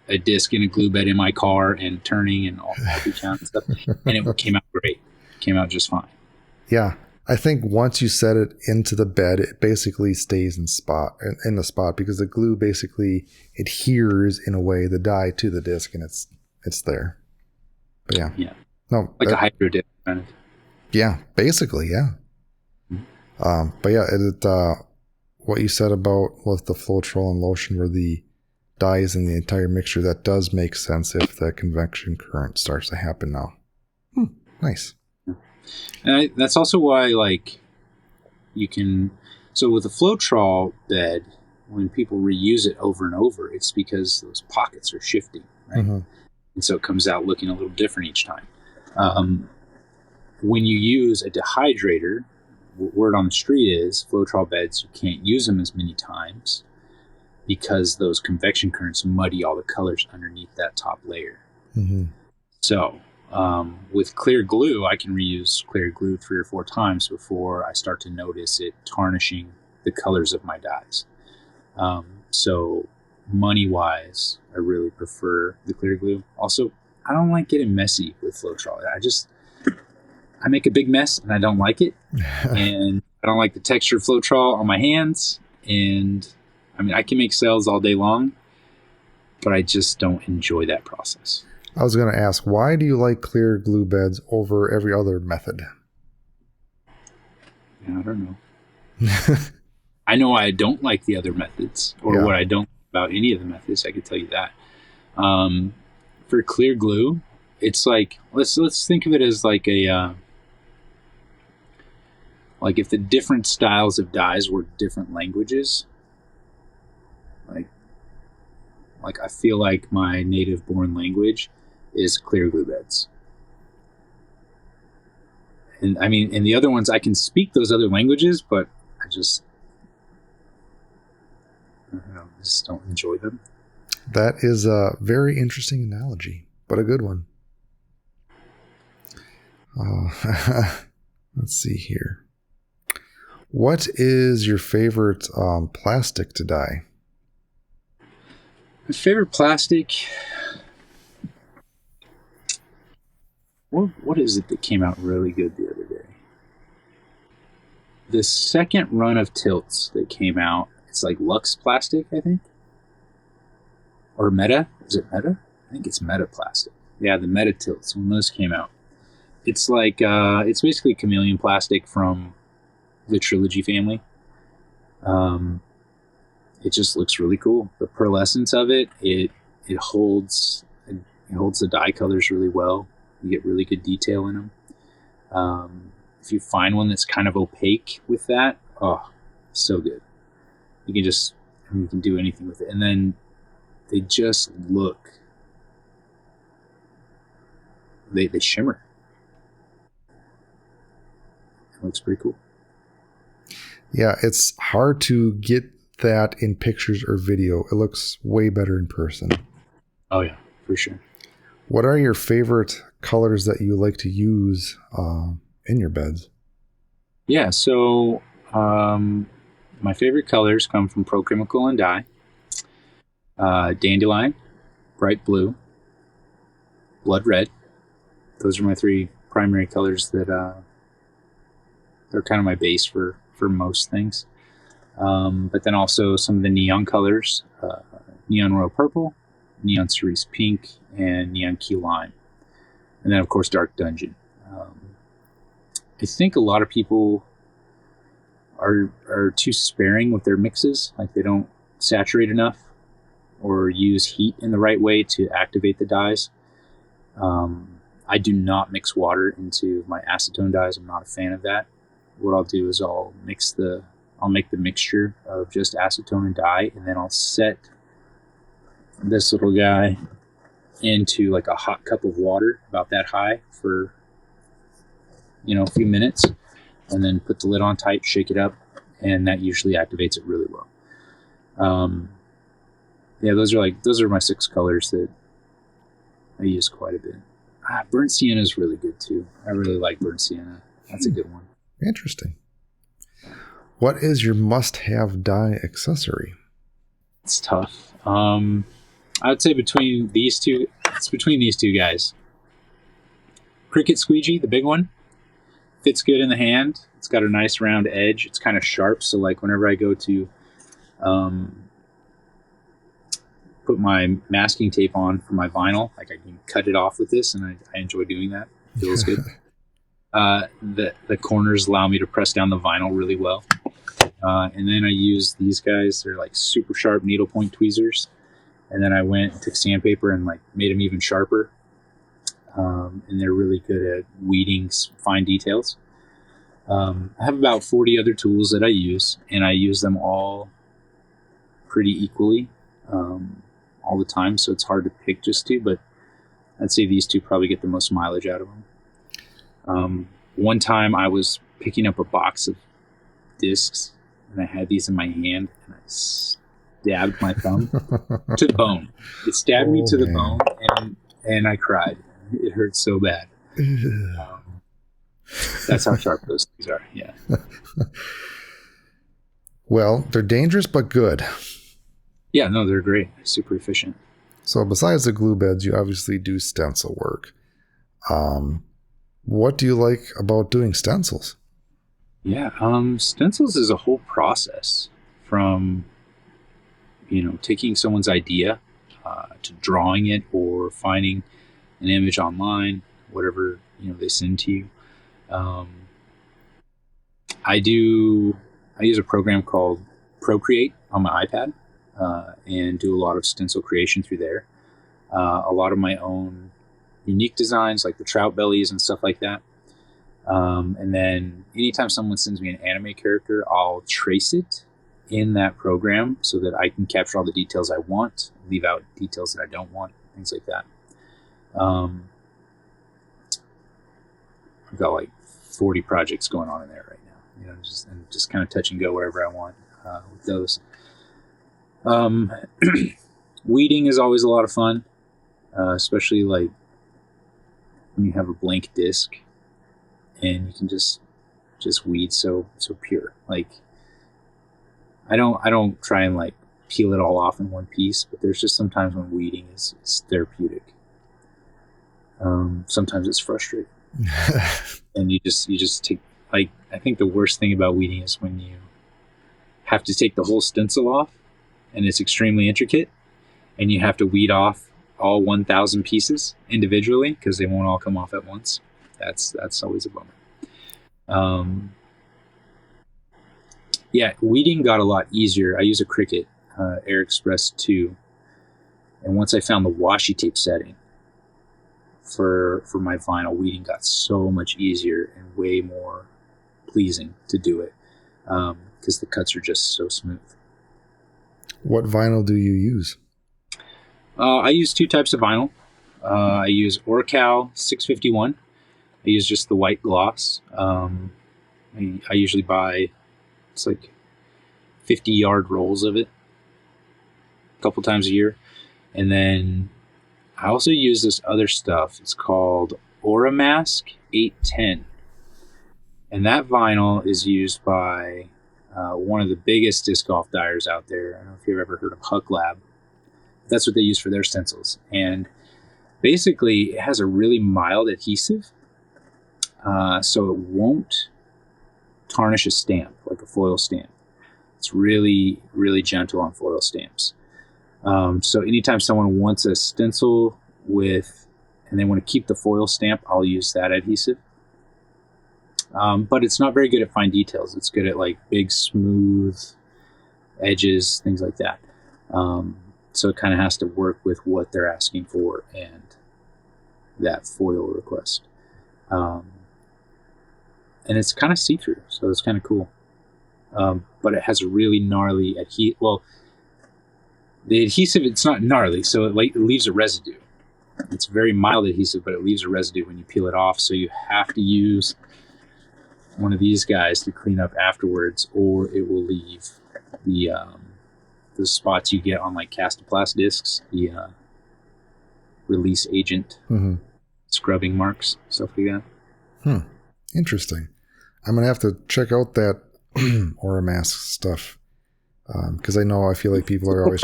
a disc in a glue bed in my car and turning and all the and stuff, and it came out great. Came out just fine.
Yeah, I think once you set it into the bed, it basically stays in the spot because the glue basically adheres in a way the dye to the disc, and it's there. But yeah, no,
like a hydro dip kind of.
Yeah, basically, yeah. Mm-hmm. But yeah, what you said about with the Floetrol and lotion, where the dye is in the entire mixture, that does make sense if the convection current starts to happen now. Nice.
And that's also why, like, you can... So with a Floetrol bed, when people reuse it over and over, it's because those pockets are shifting, right? Mm-hmm. And so it comes out looking a little different each time. When you use a dehydrator, word on the street is Floetrol beds, you can't use them as many times because those convection currents muddy all the colors underneath that top layer. Mm-hmm. So... with clear glue, I can reuse clear glue 3 or 4 times before I start to notice it tarnishing the colors of my dyes. So money-wise, I really prefer the clear glue. Also, I don't like getting messy with Floetrol. I make a big mess and I don't like it. And I don't like the texture of Floetrol on my hands. And I mean, I can make cells all day long, but I just don't enjoy that process.
I was going to ask, why do you like clear glue beds over every other method?
Yeah, I don't know. I know I don't like the other methods, or what I don't like about any of the methods. I can tell you that. For clear glue, it's like let's think of it as like a Like if the different styles of dyes were different languages, like I feel like my native born language is clear glue beds. And I mean, in the other ones, I can speak those other languages, but I just don't enjoy them.
That is a very interesting analogy, but a good one. Let's see here. What is your favorite plastic to dye?
My favorite plastic. What is it that came out really good the other day? The second run of tilts that came out, it's like Lux Plastic, I think. Or Meta. Is it Meta? I think it's Meta Plastic. Yeah, the Meta tilts, when those came out. It's like, it's basically chameleon plastic from the Trilogy family. It just looks really cool. The pearlescence of it, it holds the dye colors really well. You get really good detail in them. If you find one that's kind of opaque with that, oh, so good. You can do anything with it. And then they just look, they shimmer. It looks pretty cool.
Yeah, it's hard to get that in pictures or video. It looks way better in person.
Oh yeah, for sure.
What are your favorite colors that you like to use in your beds?
Yeah, so my favorite colors come from Pro Chemical and Dye. Dandelion, bright blue, blood red. Those are my three primary colors that they're kind of my base for most things. But then also some of the neon colors, neon royal purple, neon cerise pink, and neon key lime. And then of course dark dungeon. I think a lot of people are too sparing with their mixes. Like they don't saturate enough or use heat in the right way to activate the dyes. I do not mix water into my acetone dyes. I'm not a fan of that. What I'll do is I'll make the mixture of just acetone and dye, and then I'll set this little guy into like a hot cup of water about that high for a few minutes, and then put the lid on tight, shake it up, and that usually activates it really well. Those are my 6 colors that I use quite a bit. Burnt sienna is really good too. I really like burnt sienna. That's a good one.
Interesting. What is your must-have dye accessory?
It's tough. I would say between these two guys. Cricut squeegee, the big one, fits good in the hand. It's got a nice round edge. It's kind of sharp, so like whenever I go to put my masking tape on for my vinyl, like I can cut it off with this, and I enjoy doing that. It feels good. The corners allow me to press down the vinyl really well. And then I use these guys. They're like super sharp needlepoint tweezers. And then I went and took sandpaper and like made them even sharper. And they're really good at weeding fine details. I have about 40 other tools that I use, and I use them all pretty equally all the time. So it's hard to pick just two, but I'd say these two probably get the most mileage out of them. One time I was picking up a box of discs, and I had these in my hand, and I stabbed my thumb to the bone. It stabbed me to the bone, and I cried. It hurt so bad. That's how sharp those things are. Yeah.
Well, they're dangerous but good.
Yeah, no, they're great. Super efficient.
So besides the glue beds, you obviously do stencil work. What do you like about doing stencils?
Yeah, stencils is a whole process from, taking someone's idea to drawing it or finding an image online, whatever, they send to you. I use a program called Procreate on my iPad and do a lot of stencil creation through there. A lot of my own unique designs like the trout bellies and stuff like that. And then anytime someone sends me an anime character, I'll trace it in that program so that I can capture all the details I want, leave out details that I don't want, things like that. I've got like 40 projects going on in there right now, just kind of touch and go wherever I want with those. Weeding is always a lot of fun, especially like when you have a blank disc and you can just weed so pure. Like I don't try and like peel it all off in one piece, but there's just sometimes when weeding is therapeutic. Sometimes it's frustrating. And you just take, like, I think the worst thing about weeding is when you have to take the whole stencil off and it's extremely intricate and you have to weed off all 1,000 pieces individually because they won't all come off at once. That's always a bummer. Yeah, weeding got a lot easier. I use a Cricut Air Express 2, and once I found the washi tape setting for my vinyl, weeding got so much easier and way more pleasing to do it because the cuts are just so smooth.
What vinyl do you use?
I use two types of vinyl. I use Orcal 651. I use just the white gloss. I usually buy, it's like 50-yard rolls of it a couple times a year. And then I also use this other stuff. It's called Auramask 810. And that vinyl is used by one of the biggest disc golf dyers out there. I don't know if you've ever heard of Huck Lab. That's what they use for their stencils. And basically, it has a really mild adhesive. So it won't tarnish a stamp, like a foil stamp. It's really, really gentle on foil stamps. So anytime someone wants a stencil and they want to keep the foil stamp, I'll use that adhesive. But it's not very good at fine details. It's good at like big, smooth edges, things like that. So it kind of has to work with what they're asking for and that foil request. And it's kind of see-through, so it's kind of cool. But it has a really gnarly adhesive. Well, the adhesive, it's not gnarly, so it leaves a residue. It's very mild adhesive, but it leaves a residue when you peel it off, so you have to use one of these guys to clean up afterwards, or it will leave the spots you get on like Castoplast discs, the release agent scrubbing marks, stuff like that.
Interesting. I'm gonna have to check out that Auramask stuff because I feel like people are always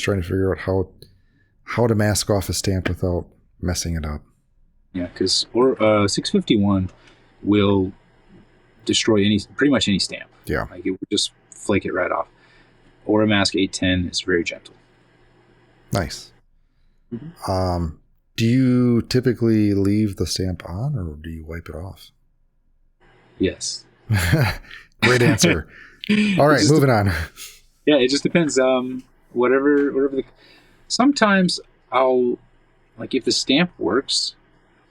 trying to figure out how to mask off a stamp without messing it up.
Yeah, because 651 will destroy pretty much any stamp.
Yeah,
like it would just flake it right off. Auramask 810 is very gentle.
Nice. Do you typically leave the stamp on, or do you wipe it off?
Yes.
Great answer. All right, moving on.
Yeah, it just depends. Whatever. Sometimes I'll, like, if the stamp works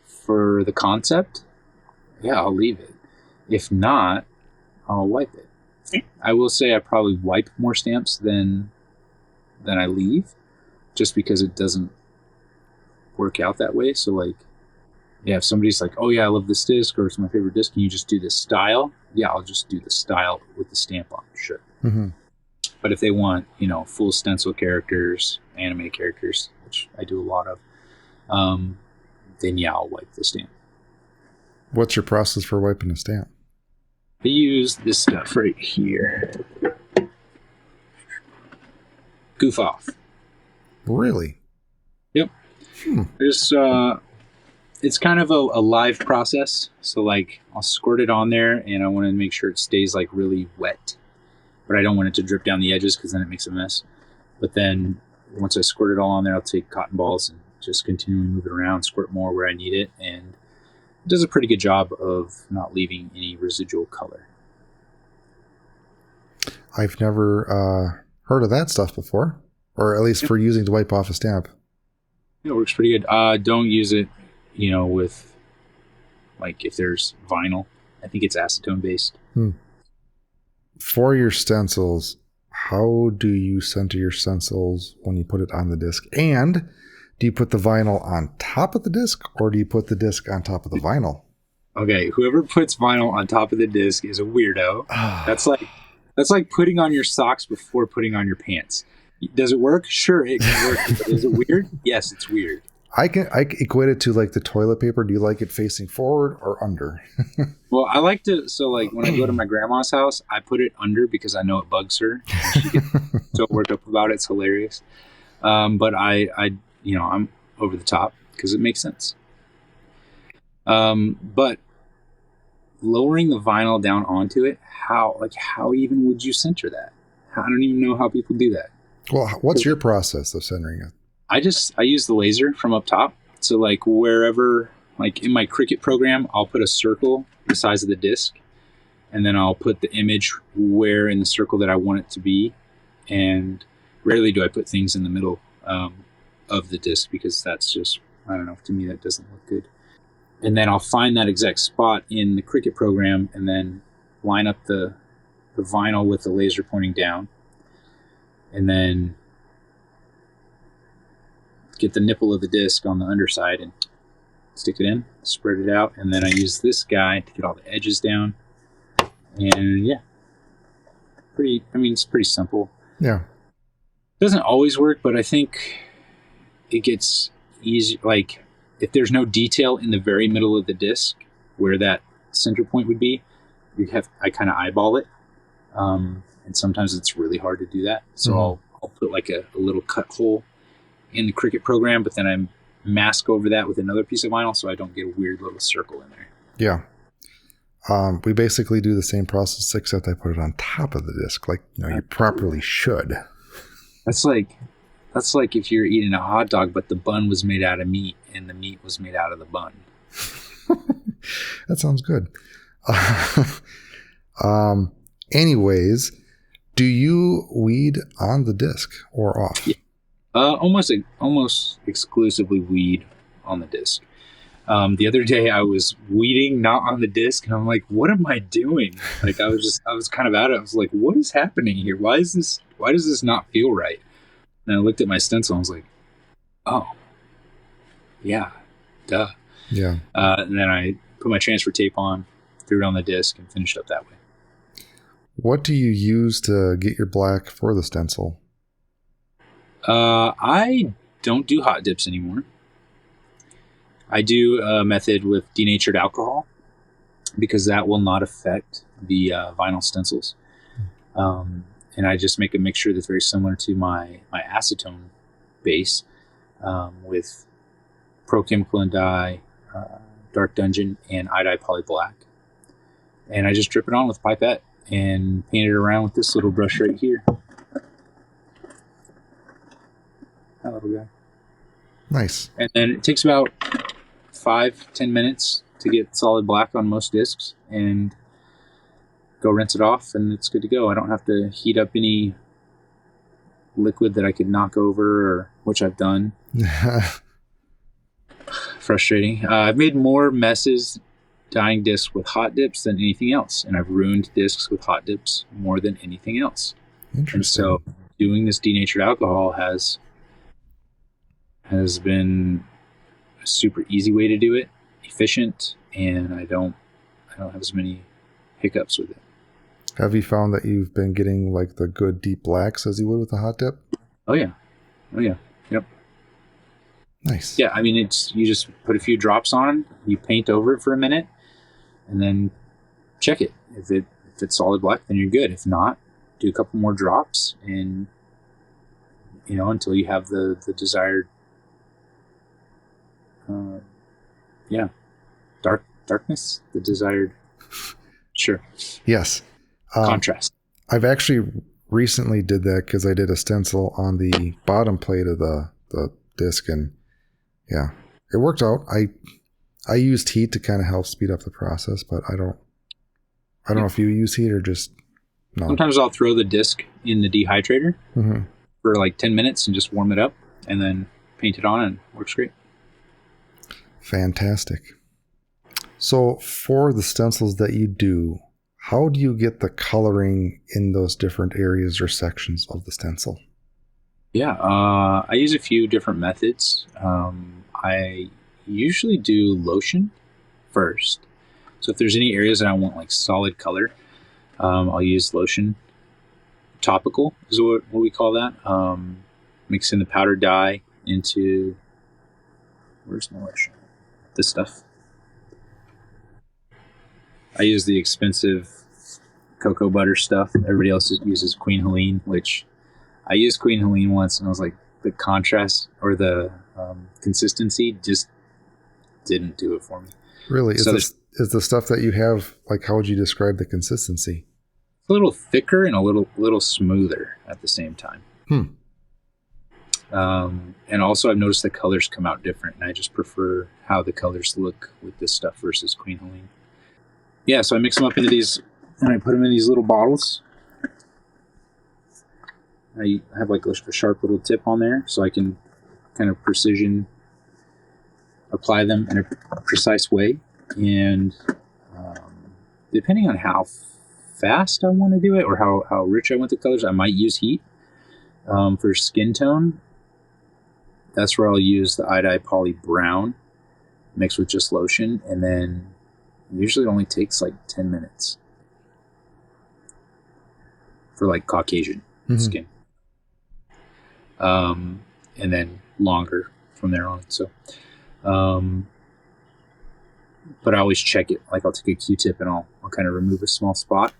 for the concept, yeah, I'll leave it. If not, I'll wipe it. I will say I probably wipe more stamps than I leave, just because it doesn't work out that way. So, like, yeah, if somebody's like, oh yeah, I love this disc, or it's my favorite disc, can you just do this style? Yeah, I'll just do the style with the stamp on, sure. But if they want, full stencil characters, anime characters, which I do a lot of, then yeah, I'll wipe the stamp.
What's your process for wiping a stamp?
I use this stuff right here. Goof off.
Really?
Yep. There's it's kind of a live process. So, like, I'll squirt it on there, and I want to make sure it stays, like, really wet. But I don't want it to drip down the edges because then it makes a mess. But then once I squirt it all on there, I'll take cotton balls and just continually move it around, squirt more where I need it, and it does a pretty good job of not leaving any residual color.
I've never heard of that stuff before, or at least for using to wipe off a stamp.
It works pretty good. Don't use it, with Like if there's vinyl, I think it's acetone based.
For your stencils, how do you center your stencils when you put it on the disc? And do you put the vinyl on top of the disc, or do you put the disc on top of the vinyl?
Okay, whoever puts vinyl on top of the disc is a weirdo. That's like putting on your socks before putting on your pants. Does it work? Sure, it can work. Is it weird? Yes, it's weird.
I equate it to like the toilet paper. Do you like it facing forward or under?
Well, I like to, so like when I go to my grandma's house, I put it under because I know it bugs her. She gets so worked up about it. It's hilarious. But I I'm over the top because it makes sense. But lowering the vinyl down onto it, how even would you center that? I don't even know how people do that.
Well, what's your process of centering it?
I use the laser from up top. So like wherever, like in my Cricut program, I'll put a circle the size of the disc, and then I'll put the image where in the circle that I want it to be. And rarely do I put things in the middle of the disc, because that's just, I don't know, to me that doesn't look good. And then I'll find that exact spot in the Cricut program and then line up the vinyl with the laser pointing down. And then get the nipple of the disc on the underside and stick it in, spread it out, and then I use this guy to get all the edges down. And yeah, it's pretty simple.
Yeah.
Doesn't always work, but I think it gets easy. Like if there's no detail in the very middle of the disc where that center point would be, I kind of eyeball it. And sometimes it's really hard to do that. So I'll put like a little cut hole in the Cricut program, but then I mask over that with another piece of vinyl so I don't get a weird little circle in there.
Yeah. We basically do the same process, except I put it on top of the disc, like you properly should.
That's like if you're eating a hot dog, but the bun was made out of meat and the meat was made out of the bun.
That sounds good. Anyways, do you weed on the disc or off?
Yeah. Almost exclusively weed on the disc. The other day I was weeding not on the disc, and I'm like, what am I doing? Like I was kind of out of it. I was like, what is happening here? Why does this not feel right? And I looked at my stencil and I was like, oh yeah, duh.
Yeah.
And then I put my transfer tape on, threw it on the disc, and finished up that way.
What do you use to get your black for the stencil?
I don't do hot dips anymore. I do a method with denatured alcohol because that will not affect the vinyl stencils. And I just make a mixture that's very similar to my acetone base with Pro Chemical and Dye, Dark Dungeon, and Eye-Dye Poly Black. And I just drip it on with a pipette and paint it around with this little brush right here. That little guy.
Nice.
And then it takes about 5-10 minutes to get solid black on most discs, and go rinse it off, and it's good to go. I don't have to heat up any liquid that I could knock over, or which I've done. Frustrating. I've made more messes dyeing discs with hot dips than anything else, and I've ruined discs with hot dips more than anything else.
Interesting.
And so doing this denatured alcohol has been a super easy way to do it, efficient, and I don't have as many hiccups with it.
Have you found that you've been getting like the good deep blacks as you would with a hot dip?
Oh yeah. Yep.
Nice.
Yeah, I mean, you just put a few drops on, you paint over it for a minute, and then check it. If it's solid black, then you're good. If not, do a couple more drops, and until you have the desired darkness, the desired, sure.
Yes.
Contrast.
I've actually recently did that because I did a stencil on the bottom plate of the disc, and yeah, it worked out. I used heat to kind of help speed up the process, but I don't know if you use heat or just no.
Sometimes I'll throw the disc in the dehydrator for like 10 minutes and just warm it up, and then paint it on, and it works great.
Fantastic. So for the stencils that you do, how do you get the coloring in those different areas or sections of the stencil?
Yeah, I use a few different methods. I usually do lotion first. So if there's any areas that I want like solid color, I'll use lotion. Topical is what we call that. Mix in the powdered dye into, where's my lotion? This stuff. I use the expensive cocoa butter stuff. Everybody else uses Queen Helene, which I used Queen Helene once, and I was like, the contrast or the consistency just didn't do it for me.
Really?
So
is the stuff that you have, like, how would you describe the consistency?
a little thicker and a little smoother at the same time. And also I've noticed the colors come out different, and I just prefer how the colors look with this stuff versus Queen Helene. Yeah, so I mix them up into these, and I put them in these little bottles. I have like a sharp little tip on there, so I can kind of precision apply them in a precise way. And depending on how fast I want to do it or how rich I want the colors, I might use heat. For skin tone, that's where I'll use the Eye Dye Poly Brown mixed with just lotion, and then usually it only takes like 10 minutes for like Caucasian skin. And then longer from there on. So, but I always check it. Like I'll take a Q-tip and I'll kind of remove a small spot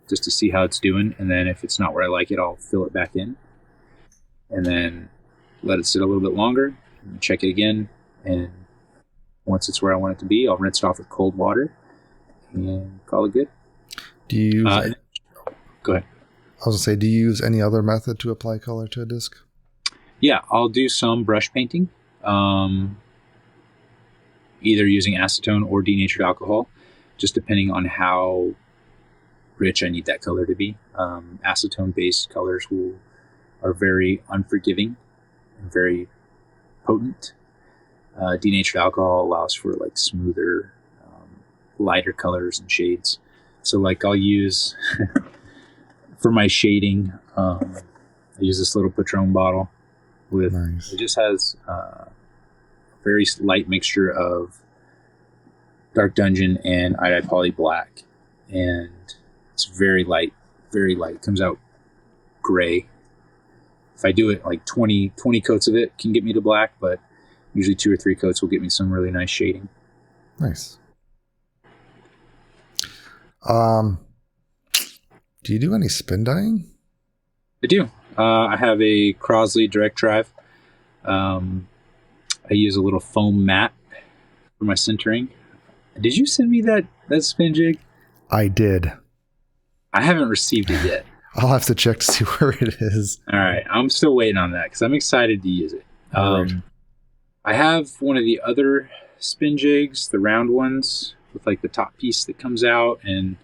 just to see how it's doing. And then if it's not where I like it, I'll fill it back in and then let it sit a little bit longer and check it again. And once it's where I want it to be, I'll rinse it off with cold water and call it good.
Do you use...
Go ahead.
I was going to say, do you use any other method to apply color to a disc?
Yeah, I'll do some brush painting, either using acetone or denatured alcohol, just depending on how rich I need that color to be. Acetone-based colors are very unforgiving and very potent. Denatured alcohol allows for like smoother, lighter colors and shades. So like I'll use, for my shading, I use this little Patron bottle with, nice. It just has a very light mixture of Dark Dungeon and Eye Dye Poly Black. And it's very light, very light. It comes out gray. If I do it like 20 coats of it can get me to black, but usually 2 or 3 coats will get me some really nice shading.
Nice. Do you do any spin dyeing?
I do. I have a Crosley direct drive. I use a little foam mat for my centering. Did you send me that spin jig? I
did.
I haven't received it yet.
I'll have to check to see where it is.
All right. I'm still waiting on that because I'm excited to use it.
Right.
I have one of the other spin jigs, the round ones with like the top piece that comes out, and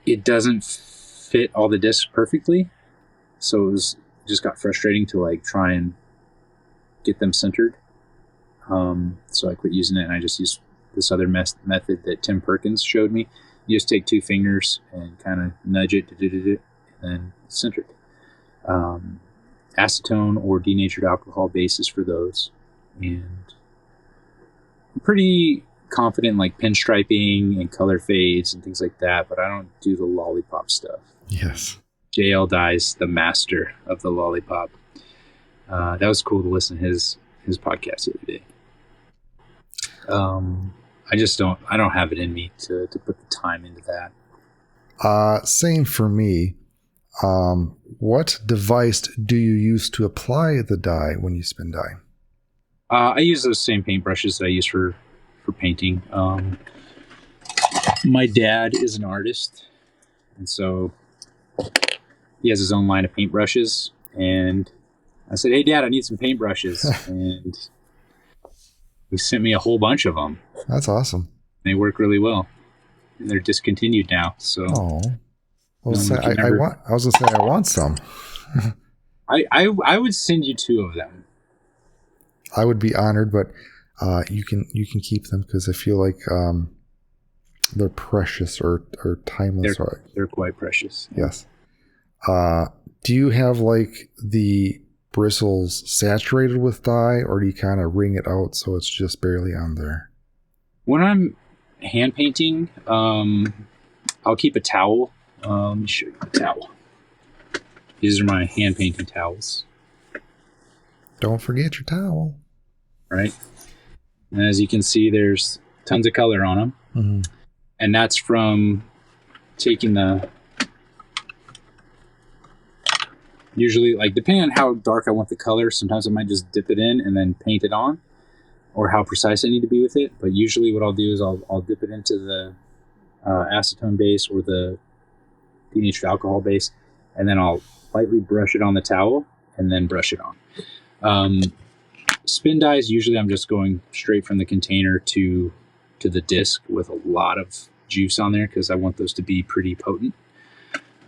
it doesn't fit all the discs perfectly. So it just got frustrating to like try and get them centered. So I quit using it, and I just use this other method that Tim Perkins showed me. You just take 2 fingers and kind of nudge it, and then it's centered. Acetone or denatured alcohol bases for those. And I'm pretty confident in like pinstriping and color fades and things like that, but I don't do the lollipop stuff.
Yes.
JL Dyes, the master of the lollipop. That was cool to listen to his podcast the other day. I don't have it in me to put the time into that.
Same for me. What device do you use to apply the dye when you spin dye?
I use those same paintbrushes that I use for painting. My dad is an artist, and so he has his own line of paintbrushes, and I said, "Hey Dad, I need some paintbrushes." And he sent me a whole bunch of them.
That's awesome.
They work really well. And they're discontinued now. So
I was going to say I want some.
I would send you 2 of them.
I would be honored, but you can keep them because I feel like they're precious or timeless.
They're quite precious.
Yes. Do you have like the bristles saturated with dye, or do you kind of wring it out so it's just barely on there?
When I'm hand painting, I'll keep a towel. Let me show you the towel. These are my hand painting towels.
Don't forget your towel.
Right. And as you can see, there's tons of color on them.
Mm-hmm.
And that's from taking usually, like, depending on how dark I want the color, sometimes I might just dip it in and then paint it on, or how precise I need to be with it. But usually what I'll do is I'll dip it into the acetone base or the denatured alcohol base, and then I'll lightly brush it on the towel and then brush it on. Spin dyes, usually I'm just going straight from the container to the disc with a lot of juice on there because I want those to be pretty potent.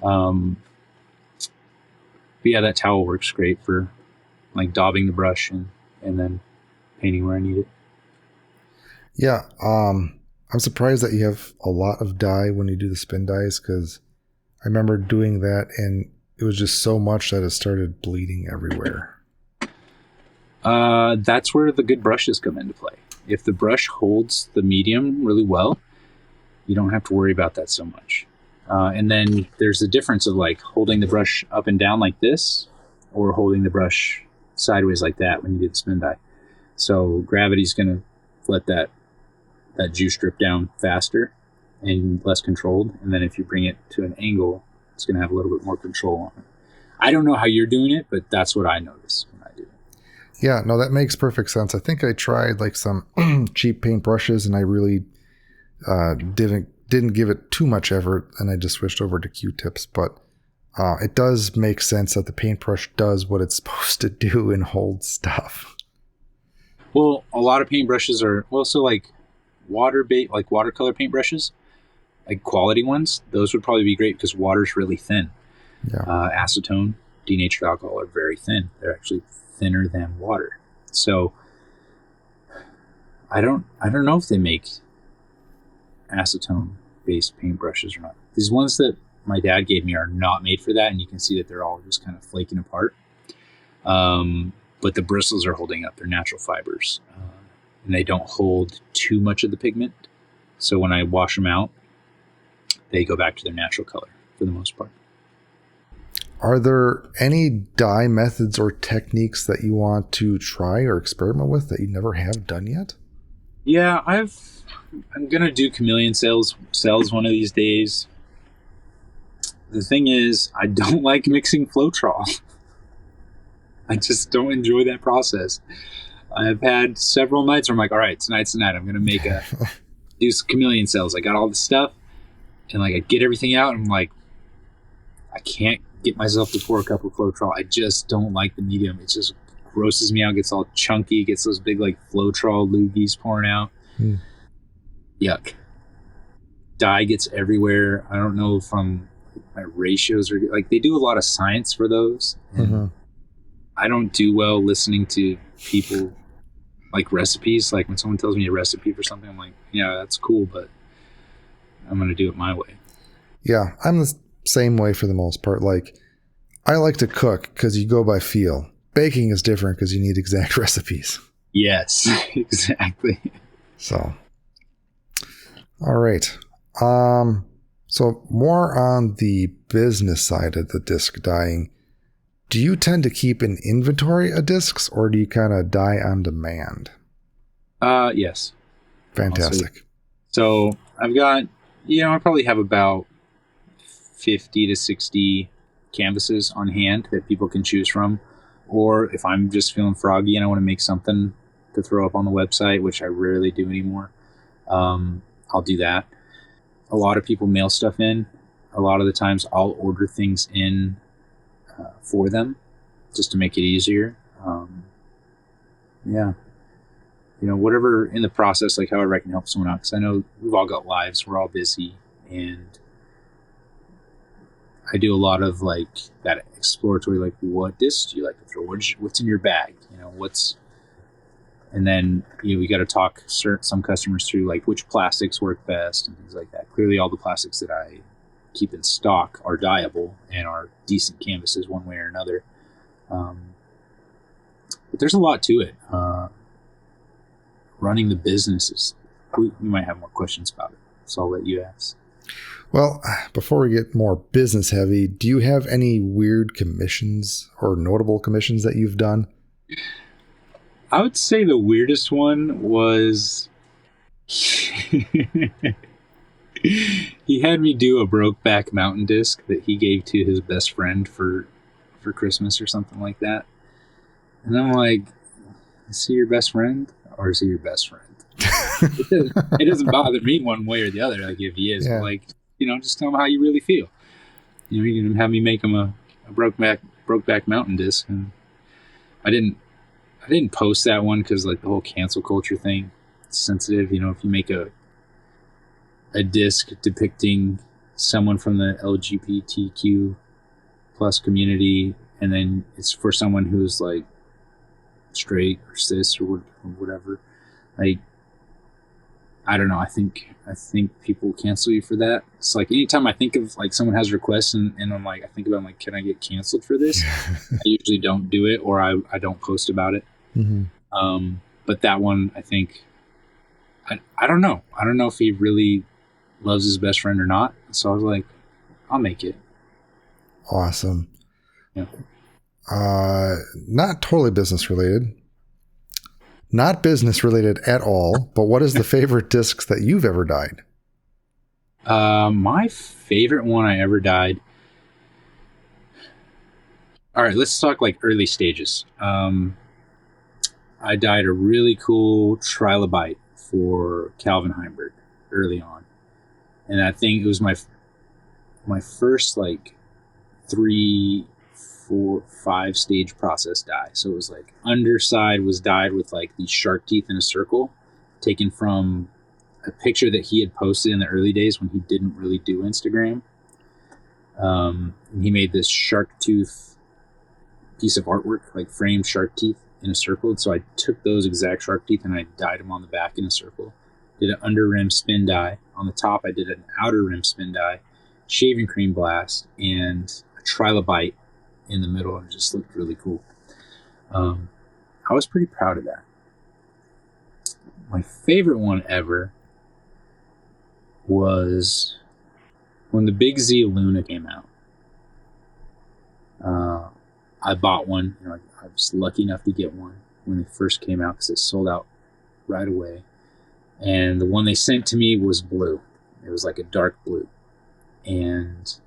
But yeah, that towel works great for like daubing the brush and then painting where I need it.
Yeah, I'm surprised that you have a lot of dye when you do the spin dyes, because I remember doing that and it was just so much that it started bleeding everywhere.
That's where the good brushes come into play. If the brush holds the medium really well, you don't have to worry about that so much. And then there's the difference of like holding the brush up and down like this, or holding the brush sideways like that when you do the spin dye. So gravity's going to let that juice drip down faster and less controlled. And then if you bring it to an angle, it's going to have a little bit more control on it. I don't know how you're doing it, but that's what I notice when I do it.
Yeah, no, that makes perfect sense. I think I tried like some cheap paint brushes and I really didn't give it too much effort, and I just switched over to Q-tips. But it does make sense that the paintbrush does what it's supposed to do and hold stuff.
Well, a lot of paintbrushes are also like watercolor paintbrushes, like quality ones. Those would probably be great because water's really thin.
Yeah.
Acetone, denatured alcohol are very thin. They're actually thinner than water. So I don't know if they make acetone based paintbrushes or not. These ones that my dad gave me are not made for that, and you can see that they're all just kind of flaking apart. But the bristles are holding up. They're natural fibers, and they don't hold too much of the pigment. So when I wash them out, they go back to their natural color for the most part.
Are there any dye methods or techniques that you want to try or experiment with that you never have done yet?
Yeah, I'm gonna do chameleon cells one of these days. The thing is, I don't like mixing Floetrol. I just don't enjoy that process. I've had several nights where I'm like, all right, tonight's the night. I'm gonna do some chameleon cells. I got all the stuff, and like I get everything out, and I'm like, I can't get myself to pour a cup of Floetrol. I just don't like the medium. It just grosses me out. Gets all chunky. Gets those big like Floetrol loogies pouring out. Yuck. Dye gets everywhere. I don't know if my ratios are like, they do a lot of science for those.
Mm-hmm.
I don't do well listening to people like recipes. Like when someone tells me a recipe for something, I'm like, yeah, that's cool, but I'm going to do it my way.
Yeah, I'm the same way for the most part. Like, I like to cook because you go by feel. Baking is different because you need exact recipes.
Yes, exactly.
So, all right. So more on the business side of the disc dyeing, do you tend to keep an inventory of discs, or do you kind of dye on demand?
Yes.
Fantastic.
Also, so I've got, I probably have about 50 to 60 canvases on hand that people can choose from. Or if I'm just feeling froggy and I want to make something to throw up on the website, which I rarely do anymore, I'll do that. A lot of people mail stuff in. A lot of the times I'll order things in for them just to make it easier. Whatever in the process, like however I can help someone out, because I know we've all got lives, we're all busy, and I do a lot of like that exploratory, like what discs do you like to throw? What's in your bag? And then we got to talk some customers through like which plastics work best and things like that. Clearly, all the plastics that I keep in stock are dyeable and are decent canvases one way or another. But there's a lot to it. Running the businesses, we might have more questions about it, so I'll let you ask.
Well, before we get more business heavy, do you have any weird commissions or notable commissions that you've done?
I would say the weirdest one was he had me do a Brokeback Mountain disc that he gave to his best friend for Christmas or something like that. And I'm like, is he your best friend or is he your best friend? It doesn't bother me one way or the other, like if he is. Yeah. But like, just tell him how you really feel. You can have me make him a Brokeback Mountain disc. And I didn't post that one because like the whole cancel culture thing, it's sensitive. If you make a disc depicting someone from the LGBTQ plus community, and then it's for someone who's like straight or cis or whatever, like I don't know. I think people cancel you for that. It's like anytime I think of like someone has requests and I'm like, I think about like, can I get canceled for this? I usually don't do it, or I don't post about it. Mm-hmm. But that one, I think, I don't know. I don't know if he really loves his best friend or not. So I was like, I'll make it.
Awesome.
Yeah.
Not totally business related. Not business related at all, but what is the favorite discs that you've ever dyed?
My favorite one I ever dyed. All right, let's talk like early stages. I dyed a really cool trilobite for Calvin Heimberg early on. And I think it was my first like 3, 4, 5 stage process dye. So it was like underside was dyed with like these shark teeth in a circle, taken from a picture that he had posted in the early days when he didn't really do Instagram. And he made this shark tooth piece of artwork, like framed shark teeth in a circle. And so I took those exact shark teeth and I dyed them on the back in a circle. Did an under rim spin dye. On the top, I did an outer rim spin dye, shaving cream blast, and a trilobite in the middle, and it just looked really cool. I was pretty proud of that. My favorite one ever was when the Big Z Luna came out. I bought one. I was lucky enough to get one when they first came out because it sold out right away. And the one they sent to me was blue. It was like a dark blue. And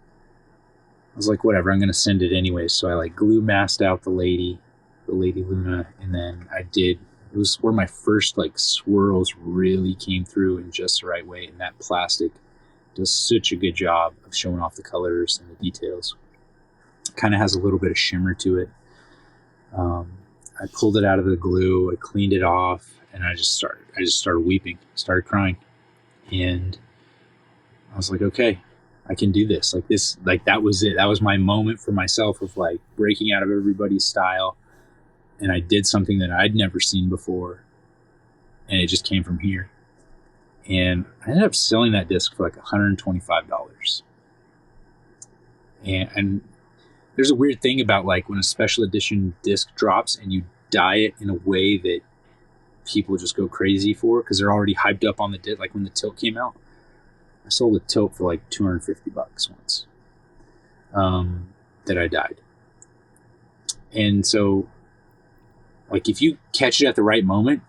I was like, whatever, I'm going to send it anyway. So I like glue masked out the Lady Luna. And then it was where my first like swirls really came through in just the right way. And that plastic does such a good job of showing off the colors and the details. It kind of has a little bit of shimmer to it. I pulled it out of the glue, I cleaned it off, and I just started weeping, started crying. And I was like, okay, I can do this. That was it. That was my moment for myself of like breaking out of everybody's style. And I did something that I'd never seen before. And it just came from here. And I ended up selling that disc for like $125. And there's a weird thing about like when a special edition disc drops and you dye it in a way that people just go crazy for because they're already hyped up on the disc. Like when the tilt came out, I sold a tilt for like $250 once that I dyed. And so like if you catch it at the right moment,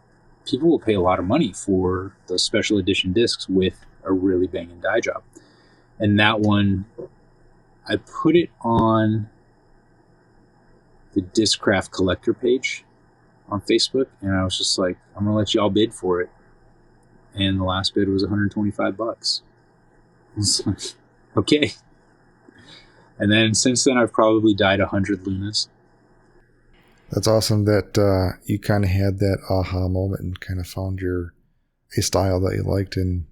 people will pay a lot of money for those special edition discs with a really banging dye job. And that one, I put it on the Discraft collector page on Facebook, and I was just like, I'm gonna let y'all bid for it. And the last bid was $125. It's like, okay. And then since then, I've probably dyed 100 Lunas.
That's awesome that you kind of had that aha moment and kind of found a style that you liked and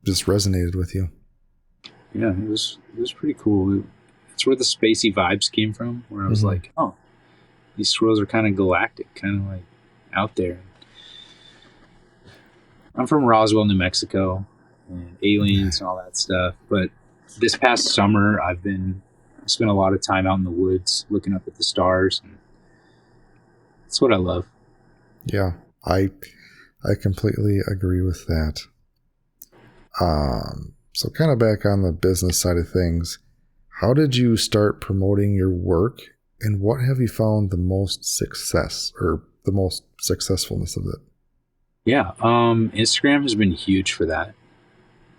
just resonated with you. Yeah,
it was pretty cool. It's where the spacey vibes came from, where I was like, oh, these swirls are kind of galactic, kind of like out there. I'm from Roswell, New Mexico, and aliens and all that stuff. But this past summer, I spent a lot of time out in the woods looking up at the stars. And that's what I love.
Yeah, I completely agree with that. So kind of back on the business side of things, how did you start promoting your work, and what have you found the most success or the most successfulness of it?
Yeah, Instagram has been huge for that.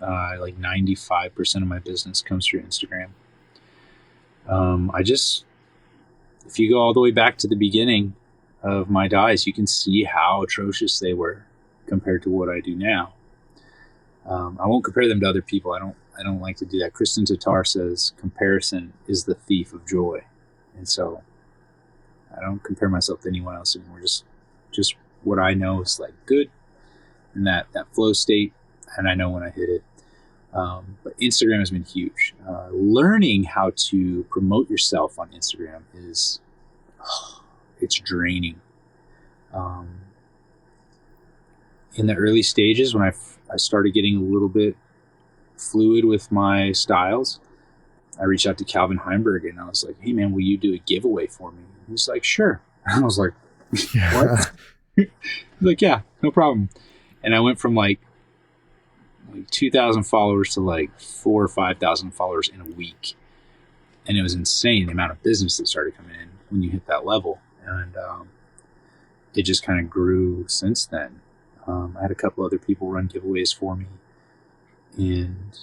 Like 95% of my business comes through Instagram. If you go all the way back to the beginning of my dyes, you can see how atrocious they were compared to what I do now. I won't compare them to other people. I don't like to do that. Kristen Tatar says comparison is the thief of joy, and so I don't compare myself to anyone else anymore. Just what I know is like good, and that flow state, and I know when I hit it. But Instagram has been huge. Learning how to promote yourself on Instagram it's draining. In the early stages, when I started getting a little bit fluid with my styles, I reached out to Calvin Heimberg and I was like, "Hey man, will you do a giveaway for me?" He was like, "Sure." I was like, "What?" He's like, "Yeah, no problem." And I went from like 2,000 followers to like 4,000 or 5,000 followers in a week. And it was insane the amount of business that started coming in when you hit that level. And it just kind of grew since then. I had a couple other people run giveaways for me. And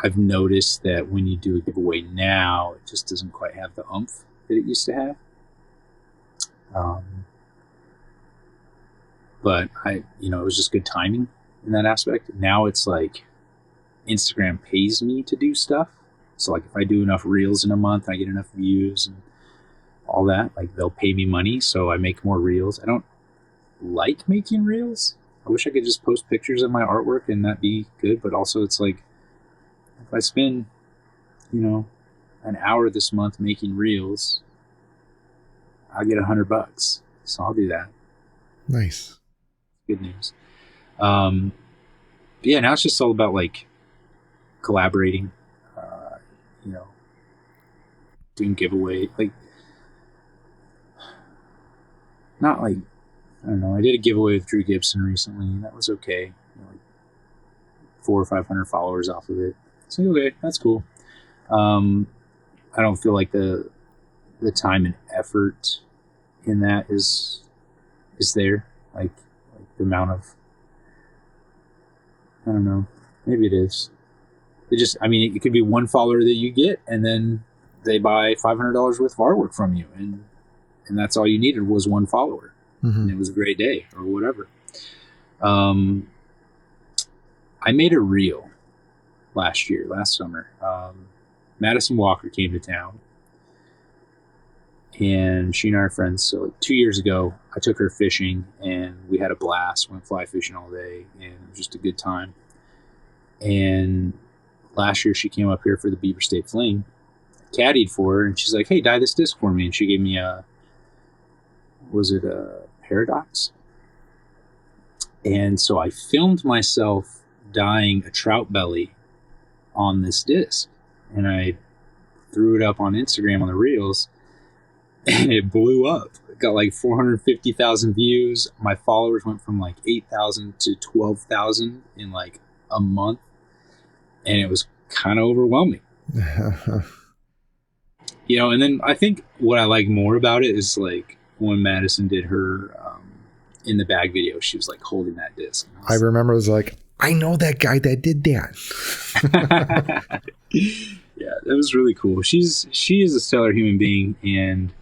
I've noticed that when you do a giveaway now, it just doesn't quite have the oomph that it used to have. But it was just good timing in that aspect. Now it's like Instagram pays me to do stuff. So like if I do enough reels in a month, I get enough views and all that, like they'll pay me money. So I make more reels. I don't like making reels. I wish I could just post pictures of my artwork and that'd be good. But also it's like, if I spend, an hour this month making reels, I'll get $100. So I'll do that.
Nice.
Good news. Yeah, now it's just all about like collaborating, doing giveaway, like not like, I don't know. I did a giveaway with Drew Gibson recently, and that was okay. Like 400 or 500 followers off of it. So okay, that's cool. I don't feel like the time and effort in that is there. Like the amount of, I don't know. Maybe it is. It could be one follower that you get, and then they buy $500 worth of artwork from you, and that's all you needed was one follower. Mm-hmm. And it was a great day or whatever. I made a reel last summer. Madison Walker came to town, and she and I are friends. So like 2 years ago, I took her fishing, and we had a blast. Went fly fishing all day, and it was just a good time. And last year, she came up here for the Beaver State Fling. I caddied for her, and she's like, "Hey, dye this disc for me." And she gave me a Paradox? And so I filmed myself dyeing a trout belly on this disc, and I threw it up on Instagram on the reels, and it blew up. It got like 450,000 views. My followers went from like 8,000 to 12,000 in like a month, and it was kind of overwhelming. And then I think what I like more about it is like when Madison did her in the bag video, she was like holding that disc.
I remember it was like, I know that guy that did that.
Yeah, that was really cool. She is a stellar human being, and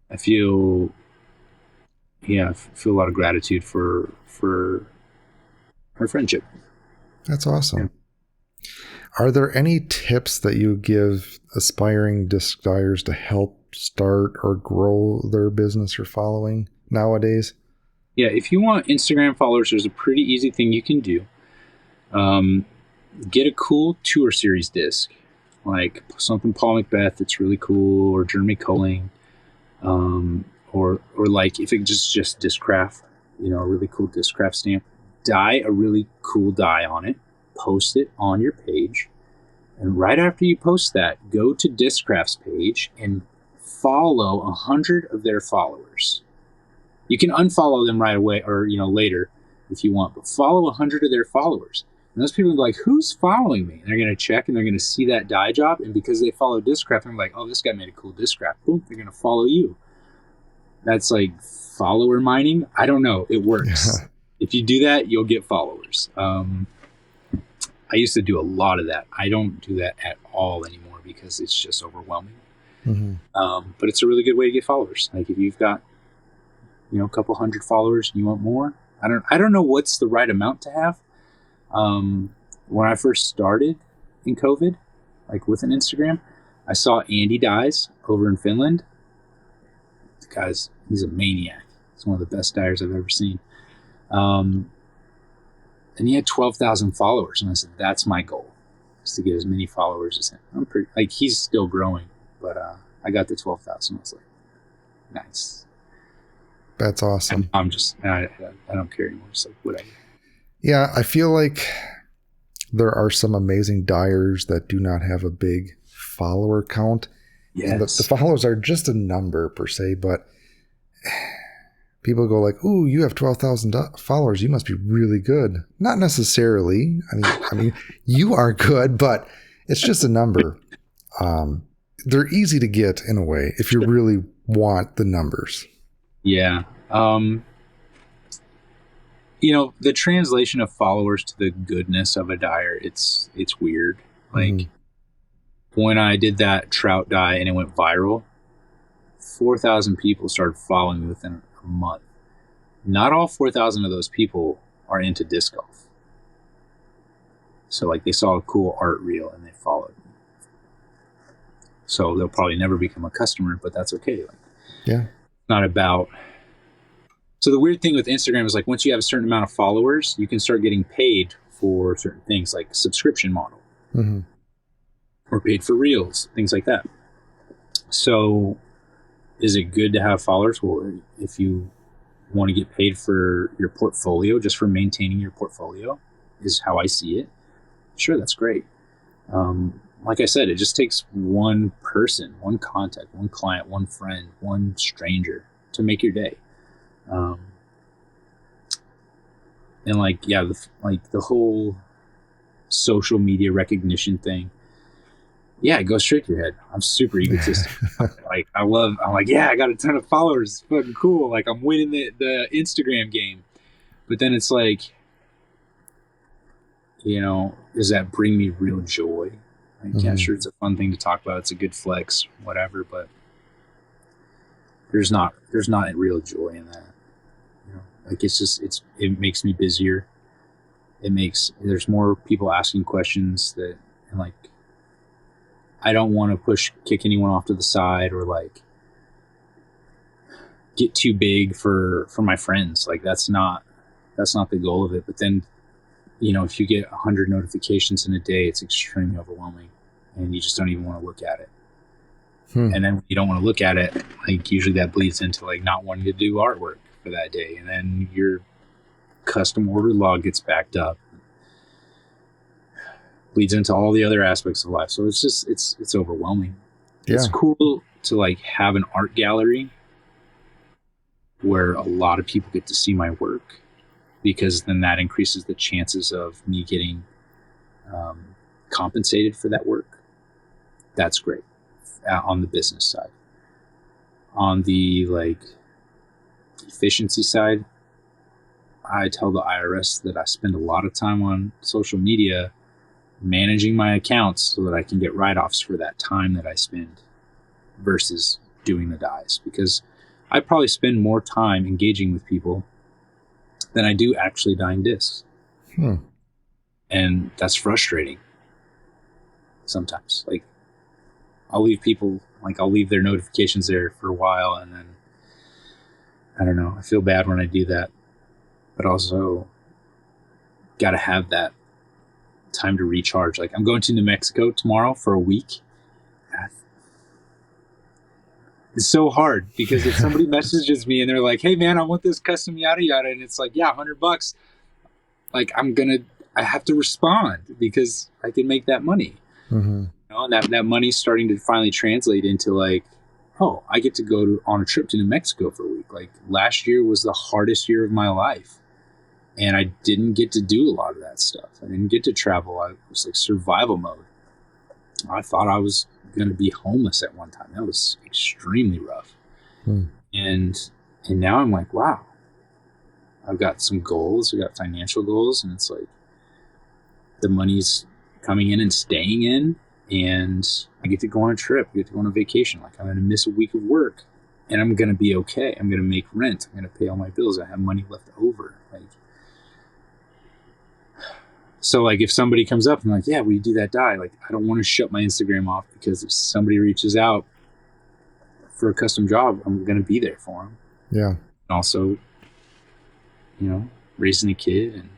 I feel a lot of gratitude for her friendship.
That's awesome.
Yeah.
Are there any tips that you give aspiring disc dyers to help start or grow their business or following nowadays?
Yeah, if you want Instagram followers, there's a pretty easy thing you can do. Get a cool tour series disc, like something Paul Macbeth that's really cool, or Jeremy Culling, or like if it just Discraft, a really cool Discraft stamp. dye a really cool dye on it, post it on your page, and right after you post that, go to Discraft's page and follow 100 of their followers. You can unfollow them right away or, later if you want, but follow 100 of their followers. And those people will be like, who's following me? And they're going to check and they're going to see that dye job. And because they follow Discraft, they're like, oh, this guy made a cool Discraft. Boom, they're going to follow you. That's like follower mining. I don't know. It works. If you do that, you'll get followers. I used to do a lot of that. I don't do that at all anymore because it's just overwhelming. Mm-hmm. But it's a really good way to get followers. Like if you've got, a couple hundred followers and you want more, I don't know what's the right amount to have. When I first started in COVID, like with an Instagram, I saw Andy Dyes over in Finland. The guy's, he's a maniac. He's one of the best dyers I've ever seen. And he had 12,000 followers. And I said, that's my goal, is to get as many followers as him. I'm pretty, like, he's still growing, but, I got to 12,000. I was like, nice.
That's awesome.
I'm just, I don't care anymore. Just like, whatever.
Yeah. I feel like there are some amazing dyers that do not have a big follower count.
Yes.
And the followers are just a number per se, but people go like, ooh, you have 12,000 followers. You must be really good. Not necessarily. I mean, you are good, but it's just a number. They're easy to get in a way if you really want the numbers.
Yeah. The translation of followers to the goodness of a dyer, it's weird. Like when I did that trout dye and it went viral, 4,000 people started following me within a month. Not all 4,000 of those people are into disc golf. So like they saw a cool art reel and they followed me. So they'll probably never become a customer, but that's okay. Like,
yeah.
Not about. So the weird thing with Instagram is like once you have a certain amount of followers, you can start getting paid for certain things like subscription model or paid for reels, things like that. So is it good to have followers? Well, if you want to get paid for your portfolio, just for maintaining your portfolio is how I see it. Sure, that's great. Like I said, it just takes one person, one contact, one client, one friend, one stranger to make your day. And like, yeah, the whole social media recognition thing. Yeah, it goes straight to your head. I'm super egotistic. I'm like, yeah, I got a ton of followers. It's fucking cool. Like I'm winning the Instagram game. But then it's like, does that bring me real joy? Like, yeah, sure, it's a fun thing to talk about. It's a good flex, whatever, but there's not real joy in that. Like it makes me busier. There's more people asking questions and like, I don't want to kick anyone off to the side or like get too big for my friends. Like that's not the goal of it. But then, if you get 100 notifications in a day, it's extremely overwhelming and you just don't even want to look at it. And then when you don't want to look at it, like usually that bleeds into like not wanting to do artwork for that day. And then your custom order log gets backed up. Bleeds into all the other aspects of life. So it's just, it's overwhelming. Yeah. It's cool to like have an art gallery where a lot of people get to see my work, because then that increases the chances of me getting compensated for that work. That's great on the business side. On the like efficiency side, I tell the IRS that I spend a lot of time on social media managing my accounts so that I can get write-offs for that time that I spend versus doing the dyes, because I probably spend more time engaging with people than I do actually dyeing discs. And that's frustrating sometimes. Like I'll leave their notifications there for a while, and then I don't know, I feel bad when I do that, but also got to have that time to recharge. Like I'm going to New Mexico tomorrow for a week. It's so hard because if somebody messages me and they're like, hey man, I want this custom yada yada, and it's like, yeah, $100, like I have to respond because I can make that money.
Mm-hmm.
And that money's starting to finally translate into like, oh, I get to go on a trip to New Mexico for a week. Like last year was the hardest year of my life. And I didn't get to do a lot of that stuff. I didn't get to travel. I was like survival mode. I thought I was going to be homeless at one time. That was extremely rough. And now I'm like, wow, I've got some goals. I've got financial goals. And it's like the money's coming in and staying in. And I get to go on a trip. I get to go on a vacation. Like I'm going to miss a week of work. And I'm going to be okay. I'm going to make rent. I'm going to pay all my bills. I have money left over. Like, so like if somebody comes up and like, yeah, will you do that dye? Like, I don't want to shut my Instagram off because if somebody reaches out for a custom job, I'm going to be there for them.
Yeah.
And also, raising a kid. And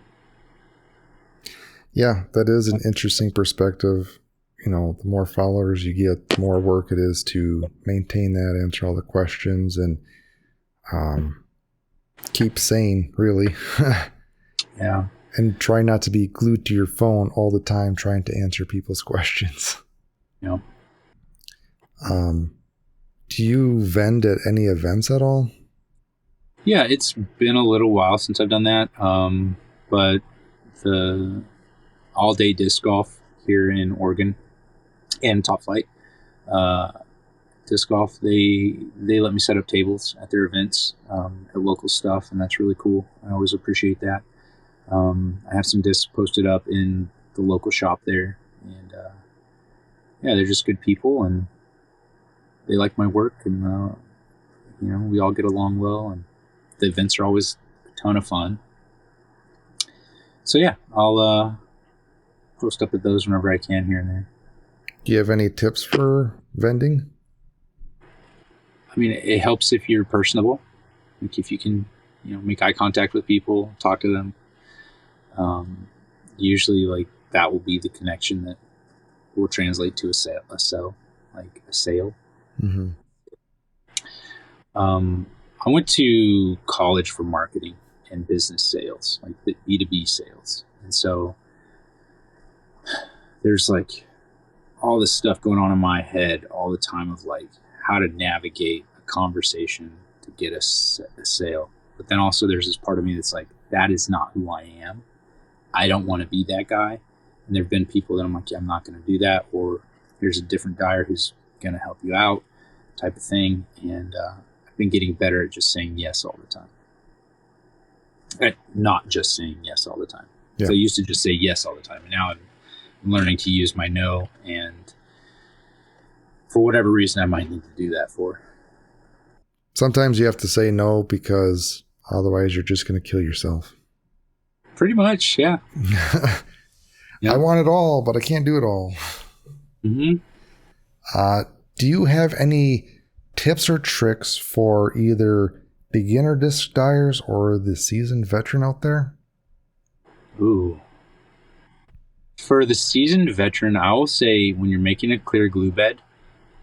yeah, that is an interesting perspective. The more followers you get, the more work it is to maintain that, answer all the questions, and keep sane, really.
Yeah.
And try not to be glued to your phone all the time trying to answer people's questions.
Yeah.
Do you vend at any events at all?
Yeah, it's been a little while since I've done that. But the all-day disc golf here in Oregon and Top Flight disc golf, they let me set up tables at their events at local stuff, and that's really cool. I always appreciate that. I have some discs posted up in the local shop there, and they're just good people, and they like my work, and we all get along well, and the events are always a ton of fun. So yeah, I'll post up at those whenever I can here and there.
Do you have any tips for vending?
I mean, it helps if you're personable. Like if you can, make eye contact with people, talk to them. Usually like that will be the connection that will translate to a sale.
Mm-hmm.
I went to college for marketing and business sales, like the B2B sales. And so there's like all this stuff going on in my head all the time of like how to navigate a conversation to get a sale. But then also there's this part of me that's like, that is not who I am. I don't want to be that guy. And there've been people that I'm like, yeah, I'm not going to do that. Or there's a different dyer who's going to help you out type of thing. And I've been getting better at just saying yes all the time. At not just saying yes all the time. Yeah. So I used to just say yes all the time. And now I'm learning to use my no. And for whatever reason, I might need to do that for.
Sometimes you have to say no because otherwise you're just going to kill yourself.
Pretty much, yeah.
Yep. I want it all, but I can't do it all.
Mm-hmm.
Do you have any tips or tricks for either beginner disc dyers or the seasoned veteran out there?
Ooh. For the seasoned veteran, I will say when you're making a clear glue bed,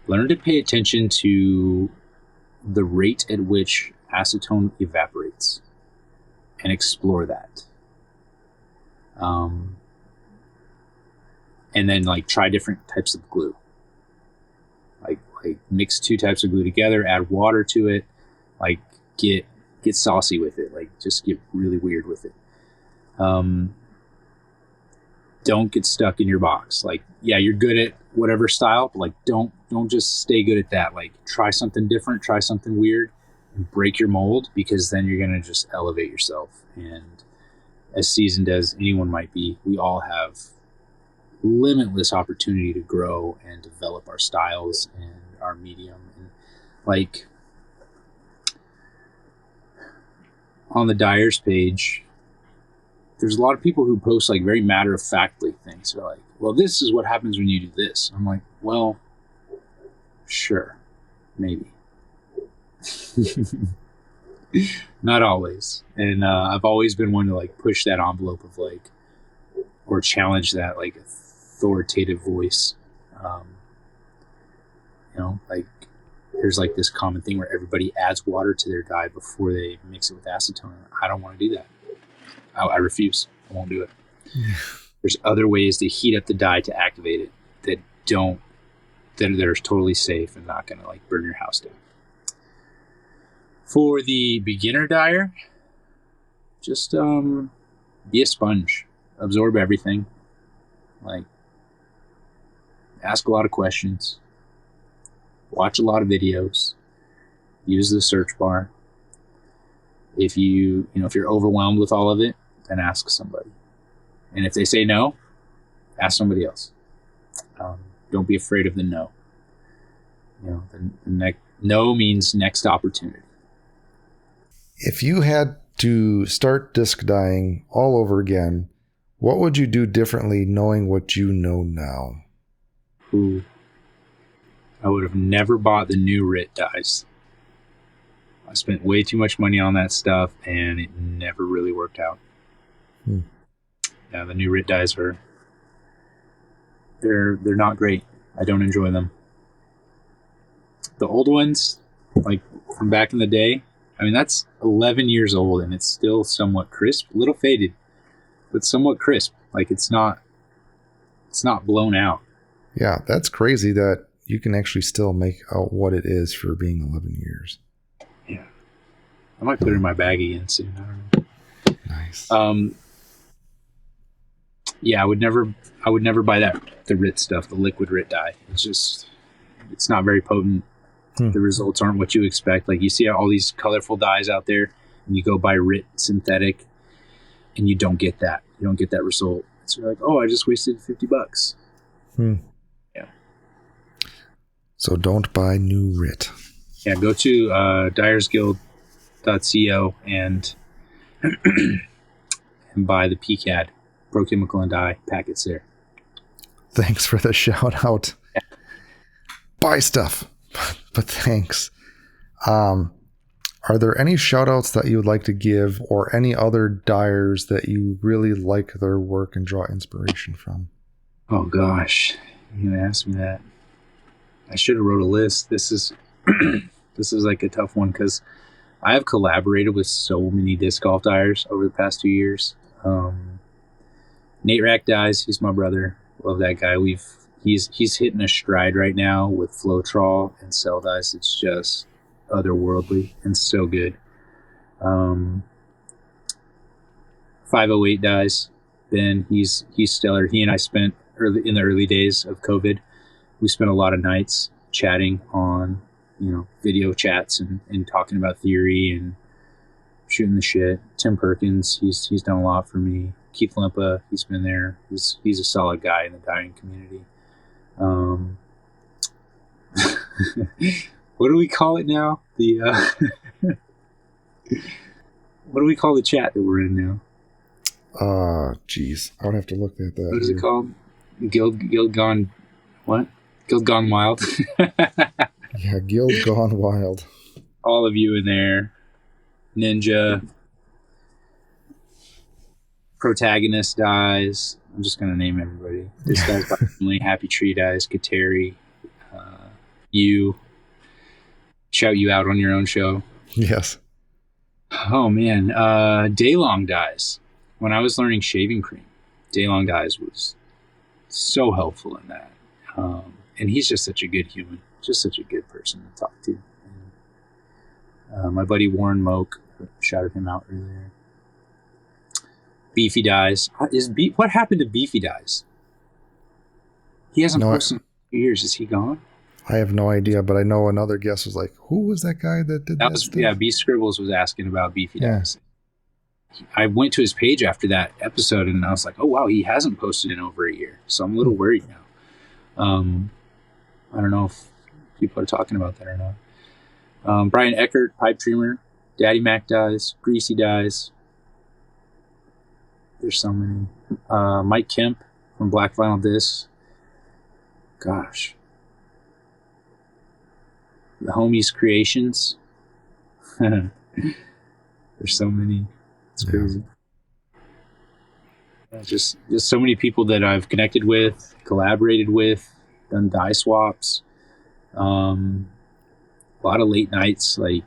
learn to pay attention to the rate at which acetone evaporates and explore that. And then like try different types of glue. Like mix two types of glue together, add water to it, like get saucy with it, like just get really weird with it. Don't get stuck in your box. Like, yeah, you're good at whatever style, but like don't just stay good at that. Like try something different, try something weird, and break your mold, because then you're gonna just elevate yourself. And as seasoned as anyone might be, we all have limitless opportunity to grow and develop our styles and our medium. And like on the Dyers page, there's a lot of people who post like very matter-of-factly things. They're like, well, this is what happens when you do this. I'm like, well, sure, maybe. Not always. And I've always been one to like push that envelope of like, or challenge that like authoritative voice. Like there's like this common thing where everybody adds water to their dye before they mix it with acetone. I don't want to do that. I refuse. I won't do it. There's other ways to heat up the dye to activate it that are totally safe and not going to like burn your house down. For the beginner dyer, just be a sponge, absorb everything, like ask a lot of questions, watch a lot of videos, use the search bar. If you're overwhelmed with all of it, then ask somebody. And if they say no, ask somebody else. Don't be afraid of the no. The no means next opportunity.
If you had to start disc dyeing all over again, what would you do differently knowing what you know now?
I would have never bought the new RIT dyes. I spent way too much money on that stuff, and it never really worked out. Yeah, the new RIT dyes they're not great. I don't enjoy them. The old ones, like from back in the day, I mean, that's 11 years old, and it's still somewhat crisp, a little faded, but somewhat crisp. Like it's not blown out.
Yeah, that's crazy that you can actually still make out what it is for being 11 years.
Yeah. I might put it in my bag again soon. I don't know.
Nice.
Yeah, I would never buy the RIT stuff, the liquid RIT dye. It's not very potent. The results aren't what you expect. Like you see all these colorful dyes out there, and you go buy RIT synthetic, and you don't get that. You don't get that result. So you're like, oh, I just wasted $50. Yeah.
So don't buy new RIT.
Yeah, go to dyersguild.co and buy the PCAD, Pro Chemical and Dye packets there.
Thanks for the shout out. Yeah. Buy stuff, but thanks. Are there any shout outs that you would like to give, or any other dyers that you really like their work and draw inspiration from?
Oh gosh, you're gonna ask me that. I should have wrote a list. This is like a tough one because I have collaborated with so many disc golf dyers over the past 2 years. Nate Rack Dyes, he's my brother. Love that guy. He's hitting a stride right now with Floetrol and cell dyes. It's just otherworldly and so good. 508 Dyes, Ben, he's stellar. He and I spent in the early days of COVID, we spent a lot of nights chatting on, video chats and talking about theory and shooting the shit. Tim Perkins, he's done a lot for me. Keith Limpa, he's been there. He's a solid guy in the dyeing community. What do we call it now? What do we call the chat that we're in now?
Geez, I would have to look at that.
What is it called? Guild Gone. What? Guild Gone Wild.
Yeah, Guild Gone Wild.
All of you in there. Ninja. Protagonist Dyes. I'm just gonna name everybody. This guy's by family. Happy Tree Dyes. Kateri. You. Shout you out on your own show.
Yes.
Oh man, Daylong Dyes. When I was learning shaving cream, Daylong Dyes was so helpful in that. And he's just such a good human, just such a good person to talk to. And, my buddy Warren Moak, shouted him out earlier. Beefy Dyes. What happened to Beefy Dyes? He hasn't posted in 2 years. Is he gone?
I have no idea, but I know another guest was like, who was that guy that did that stuff?
Yeah, B Scribbles was asking about Beefy Dyes. I went to his page after that episode, and I was like, oh, wow, he hasn't posted in over a year. So I'm a little worried now. I don't know if people are talking about that or not. Brian Eckert, Pipe Dreamer, Daddy Mac Dyes, Greasy Dyes. There's so many. Mike Kemp from Black Vinyl Discs. Gosh. The Homies Creations. There's so many. It's crazy. Yeah, just so many people that I've connected with, collaborated with, done dye swaps. A lot of late nights, like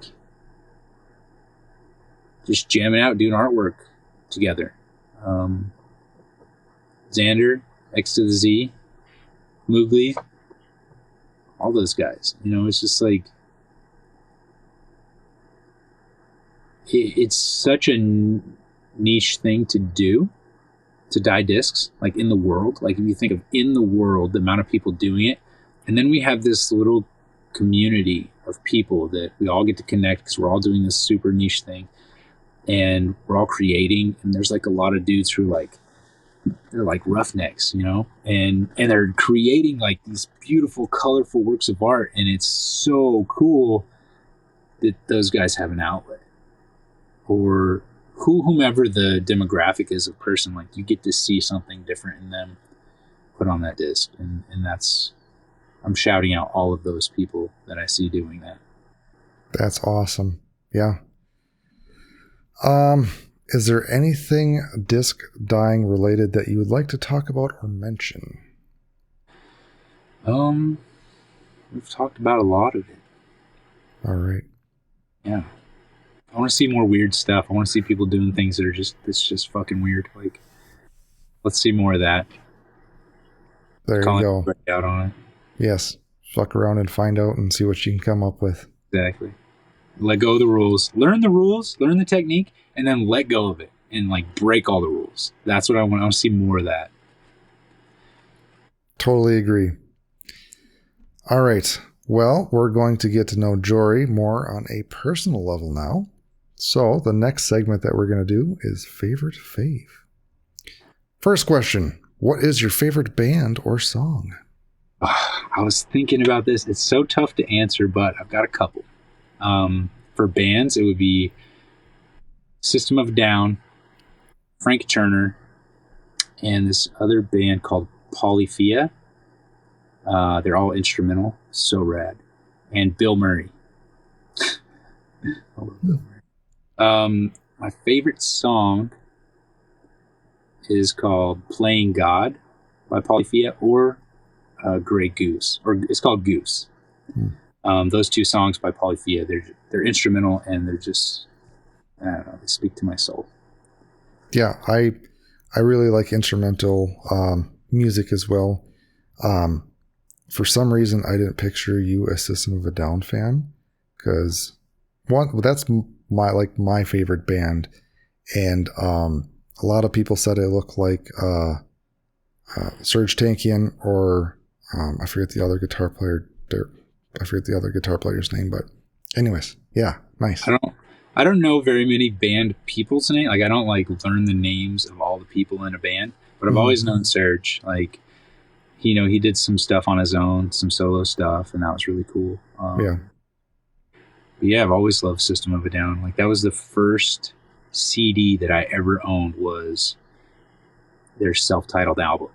just jamming out, doing artwork together. Xander, X to the Z, Moogly, all those guys. It's just like it's such a niche thing to do, to dye discs, like in the world. Like if you think of in the world, the amount of people doing it, and then we have this little community of people that we all get to connect because we're all doing this super niche thing, and we're all creating. And there's like a lot of dudes who they're like roughnecks, and they're creating like these beautiful, colorful works of art, and it's so cool that those guys have an outlet, or whomever the demographic is of person. Like you get to see something different in them put on that disc, and that's, I'm shouting out all of those people that I see doing that.
That's awesome. Yeah. Is there anything disc dyeing related that you would like to talk about or mention?
We've talked about a lot of it.
All right.
Yeah. I want to see more weird stuff. I want to see people doing things that are it's just fucking weird. Like, let's see more of that.
There you go.
Break out on it.
Yes. Fuck around and find out and see what you can come up with.
Exactly. Let go of the rules. Learn the rules, learn the technique, and then let go of it and like break all the rules. That's what I want. I want to see more of that.
Totally agree. All right. Well, we're going to get to know Jory more on a personal level now. So the next segment that we're going to do is Favorite Fave. First question. What is your favorite band or song?
I was thinking about this. It's so tough to answer, but I've got a couple. For bands, it would be System of a Down, Frank Turner, and this other band called Polyphia. They're all instrumental. So rad. And Bill Murray. I love Bill Murray. My favorite song is called Playing God by Polyphia, or Grey Goose, or it's called Goose. Those two songs by Polyphia, they're instrumental, and they're just, I don't know, they speak to my soul.
Yeah, I really like instrumental music as well. For some reason, I didn't picture you a System of a Down fan, because that's my favorite band, and a lot of people said I look like Serge Tankian, or I forget the other guitar player. I forget the other guitar player's name, but anyways, yeah, nice.
I don't know very many band people's names. Like I don't like learn the names of all the people in a band, but I've always known Serge. Like, he did some stuff on his own, some solo stuff, and that was really cool.
Yeah.
But yeah, I've always loved System of a Down. Like that was the first CD that I ever owned, was their self-titled album,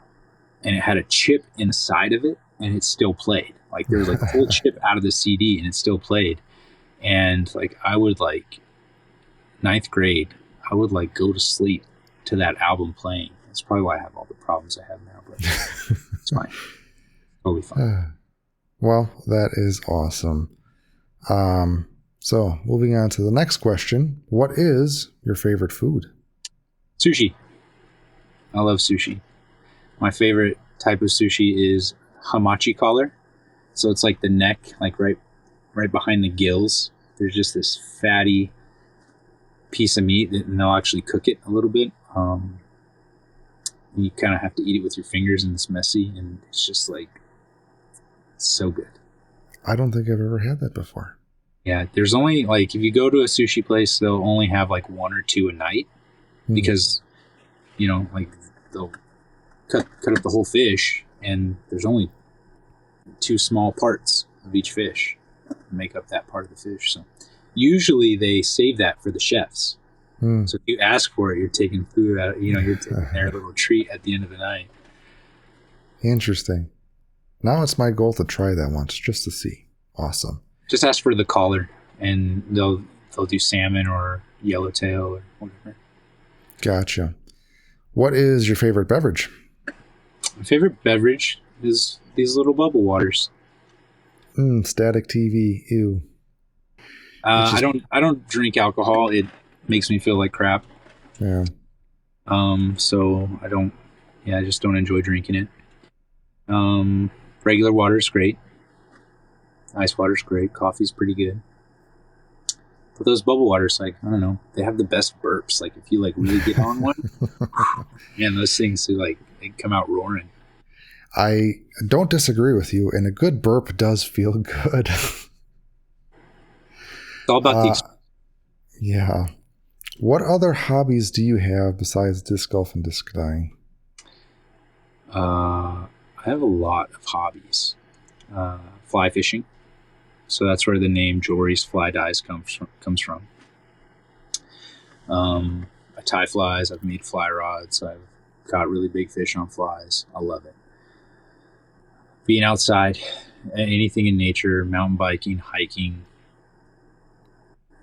and it had a chip inside of it, and it still played. Like there was like a whole chip out of the CD, and it still played. And like I would ninth grade, I would go to sleep to that album playing. That's probably why I have all the problems I have now, but it's fine. Totally fine.
Well, that is awesome. So moving on to the next question. What is your favorite food?
Sushi. I love sushi. My favorite type of sushi is hamachi collar. So it's like the neck, like right behind the gills. There's just this fatty piece of meat, and they'll actually cook it a little bit. You kind of have to eat it with your fingers, and it's messy, and it's just so good.
I don't think I've ever had that before.
Yeah, there's only if you go to a sushi place, they'll only have one or two a night, because they'll cut up the whole fish, and there's only two small parts of each fish to make up that part of the fish. So usually they save that for the chefs. So if you ask for it, you're taking food out. You're taking their little treat at the end of the night.
Interesting. Now it's my goal to try that once, just to see. Awesome.
Just ask for the collar, and they'll do salmon or yellowtail or whatever.
Gotcha. What is your favorite beverage?
My favorite beverage is these little bubble waters.
Static TV. Ew.
I don't drink alcohol. It makes me feel like crap.
Yeah.
So I just don't enjoy drinking it. Regular water is great. Ice water is great. Coffee's pretty good. But those bubble waters, like, I don't know, they have the best burps. Like, if you like really get on one, man, those things they come out roaring.
I don't disagree with you, and a good burp does feel good.
It's all about
yeah. What other hobbies do you have besides disc golf and disc dying?
I have a lot of hobbies. Fly fishing. So that's where the name Jory's Fly Dyes comes from. I tie flies. I've made fly rods. I've caught really big fish on flies. I love it. Being outside, anything in nature, mountain biking, hiking,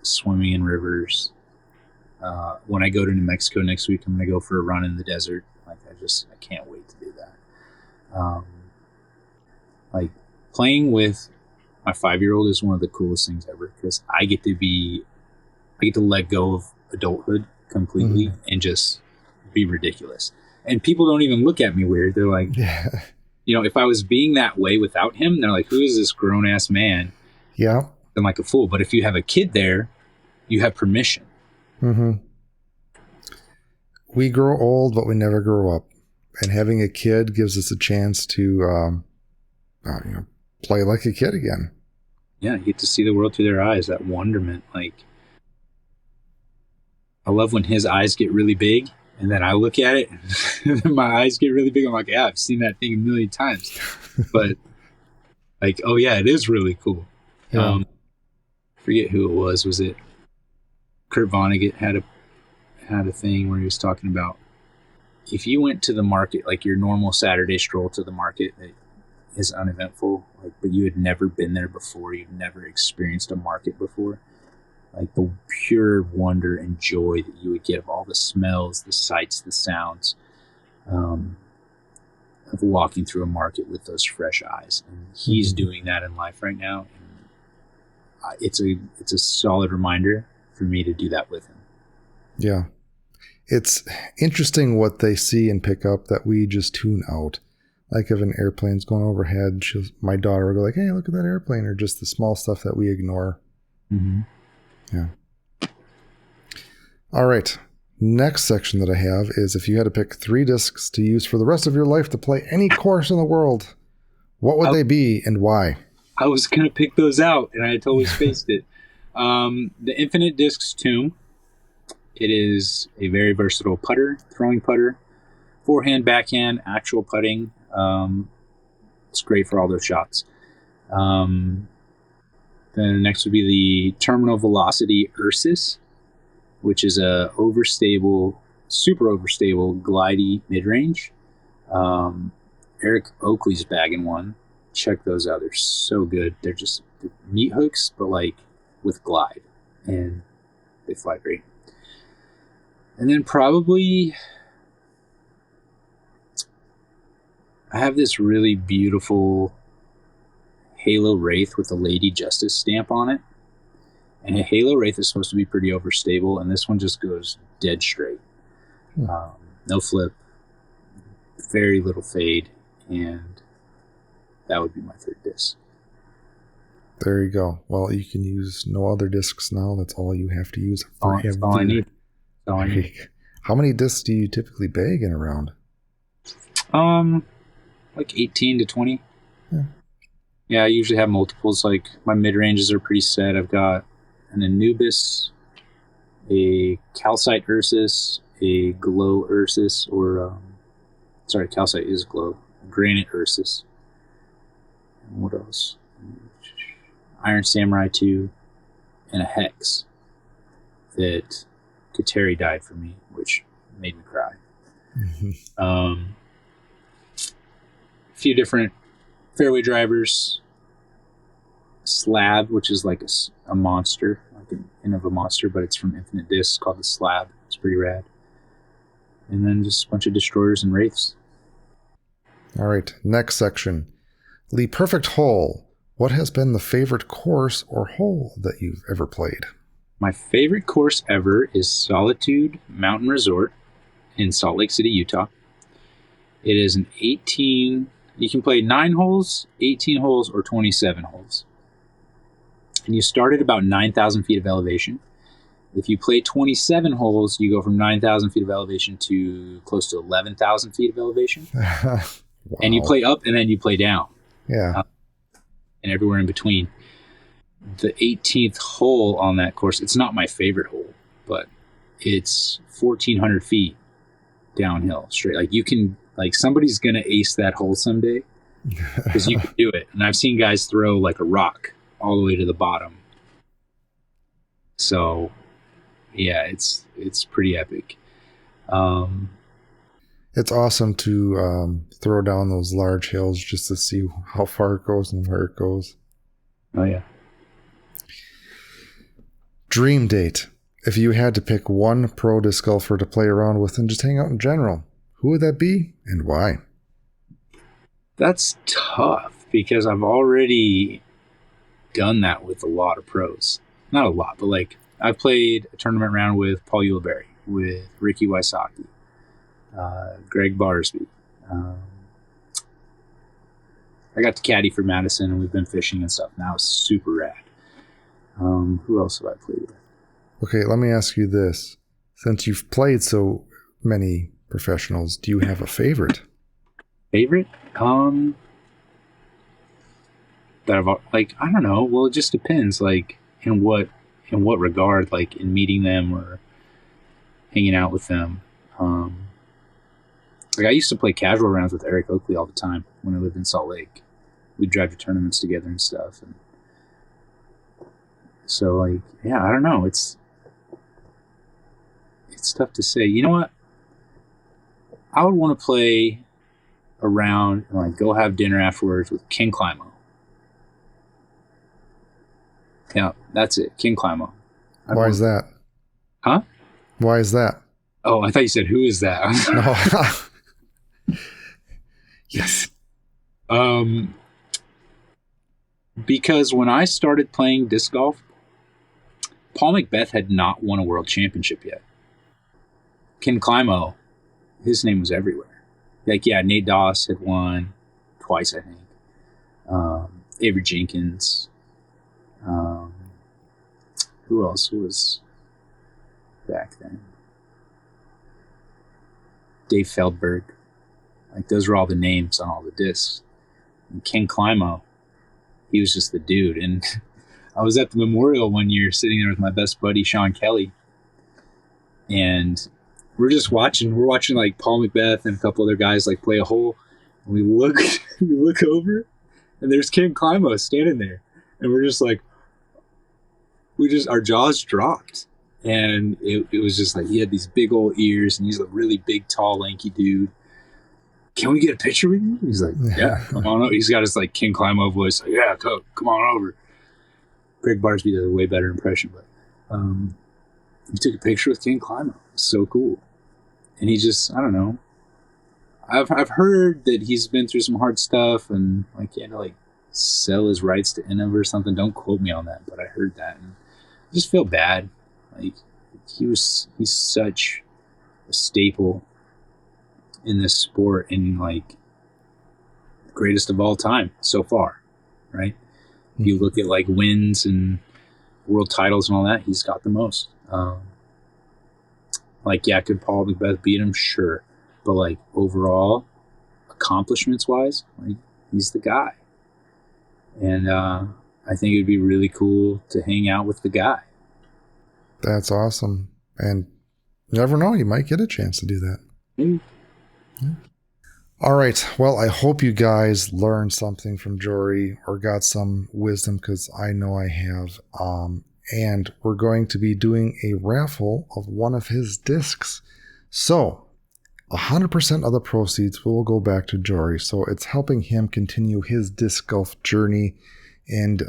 swimming in rivers. When I go to New Mexico next week, I'm going to go for a run in the desert. Like, I can't wait to do that. Like, playing with my 5-year-old is one of the coolest things ever, because I get to let go of adulthood completely and just be ridiculous. And people don't even look at me weird. They're like, if I was being that way without him, they're like, who is this grown ass man?
Yeah.
I'm like a fool. But if you have a kid there, you have permission.
Mm-hmm. We grow old, but we never grow up. And having a kid gives us a chance to, play like a kid again.
Yeah, you get to see the world through their eyes, that wonderment. Like, I love when his eyes get really big, and then I look at it, and then my eyes get really big. I'm like, yeah, I've seen that thing a million times. But, like, oh, yeah, it is really cool.
Yeah.
Forget who it was. Was it Kurt Vonnegut had a thing where he was talking about, if you went to the market, like your normal Saturday stroll to the market, is uneventful, like, but you had never been there before, you've never experienced a market before, like the pure wonder and joy that you would get of all the smells, the sights, the sounds, of walking through a market with those fresh eyes. And he's doing that in life right now, and it's a solid reminder for me to do that with him. Yeah,
it's interesting what they see and pick up that we just tune out. Like if an airplane's going overhead, my daughter will go like, hey, look at that airplane, or just the small stuff that we ignore. Yeah. All right. Next section that I have is, if you had to pick 3 discs to use for the rest of your life to play any course in the world, what would they be and why?
I was going to pick those out, and I totally spaced it. The Infinite Discs Tomb. It is a very versatile putter, throwing putter, forehand, backhand, actual putting. It's great for all those shots. Then next would be the Terminal Velocity Ursus, which is a super overstable, glidey mid-range. Eric Oakley's bagging one. Check those out. They're so good. They're meat hooks, but like with glide, and they fly great. And then probably I have this really beautiful Halo Wraith with a Lady Justice stamp on it. And a Halo Wraith is supposed to be pretty overstable, and this one just goes dead straight. No flip, very little fade, and that would be my 3rd disc.
There you go. Well, you can use no other discs now. That's all you have to use.
That's all I need.
How many discs do you typically bag in a round?
Like 18 to 20. Yeah, I usually have multiples. Like, my mid-ranges are pretty set. I've got an Anubis, a Calcite Ursus, a Glow Ursus, Calcite is Glow, Granite Ursus. And what else? Iron Samurai 2, and a Hex that Kateri died for me, which made me cry. A few different fairway drivers, Slab, which is like a monster, like an end of a monster, but it's from Infinite Discs, called the Slab. It's pretty rad. And then just a bunch of destroyers and wraiths.
All right, next section. The perfect hole. What has been the favorite course or hole that you've ever played?
My favorite course ever is Solitude Mountain Resort in Salt Lake City, Utah. It is an 18, you can play 9 holes, 18 holes, or 27 holes. And you start at about 9,000 feet of elevation. If you play 27 holes, you go from 9,000 feet of elevation to close to 11,000 feet of elevation. Wow. And you play up and then you play down.
Yeah.
And everywhere in between. The 18th hole on that course, it's not my favorite hole, but it's 1,400 feet downhill straight. Like you can, like somebody's going to ace that hole someday because you can do it. And I've seen guys throw like a rock all the way to the bottom. So yeah, it's pretty epic.
It's awesome to throw down those large hills just to see how far it goes and where it goes.
Oh yeah.
Dream date. If you had to pick one pro disc golfer to play around with and just hang out in general, who would that be and why?
That's tough because I've already done that with a lot of pros. Not a lot, but like I've played a tournament round with Paul Uleberry, with Ricky Wysocki, Greg Barsby. I got to caddy for Madison and we've been fishing and stuff. Now it's super rad. Who else have I played with?
Okay, let me ask you this. Since you've played so many professionals, do you have a favorite?
Favorite? That I've, like, I don't know. Well, it just depends, like, in what regard, like, in meeting them or hanging out with them. Like, I used to play casual rounds with Eric Oakley all the time when I lived in Salt Lake. We'd drive to tournaments together and stuff, and so, like, yeah, I don't know. It's tough to say. You know what? I would want to play around and, like, go have dinner afterwards with Ken Climo. Yeah, that's it. Ken Climo.
Why is that?
Huh?
Why is that?
Oh, I thought you said, who is that?
No. Yes.
Because when I started playing disc golf, Paul McBeth had not won a world championship yet. Ken Climo, his name was everywhere. Like, yeah, Nate Doss had won twice, I think. Avery Jenkins. Who else was back then? Dave Feldberg. Like, those were all the names on all the discs. And Ken Climo, he was just the dude. And I was at the memorial one year sitting there with my best buddy, Sean Kelly. And we're just watching. We're watching, like, Paul McBeth and a couple other guys, like, play a hole. And we look over, and there's Ken Climo standing there. And we're just like, our jaws dropped. And it was just like, he had these big old ears, and he's a really big, tall, lanky dude. Can we get a picture with you? He's like, yeah, come on over. He's got his, like, Ken Climo voice. Like, yeah, come on over. Greg Barsby does a way better impression, but we took a picture with Ken Climo. It was so cool. And he just, I don't know. I've heard that he's been through some hard stuff, and, like, he had to, like, sell his rights to Innov or something. Don't quote me on that, but I heard that, and I just feel bad. Like, he's such a staple in this sport, and, like, greatest of all time so far, right? If you look at, like, wins and world titles and all that, he's got the most. Like, yeah, could Paul McBeth beat him? Sure. But, like, overall, accomplishments-wise, like, he's the guy. And I think it'd be really cool to hang out with the guy.
That's awesome. And you never know, you might get a chance to do that.
Mm.
Yeah. All right. Well, I hope you guys learned something from Jory or got some wisdom, because I know I have. And we're going to be doing a raffle of one of his discs. So 100% of the proceeds will go back to Jory. So it's helping him continue his disc golf journey and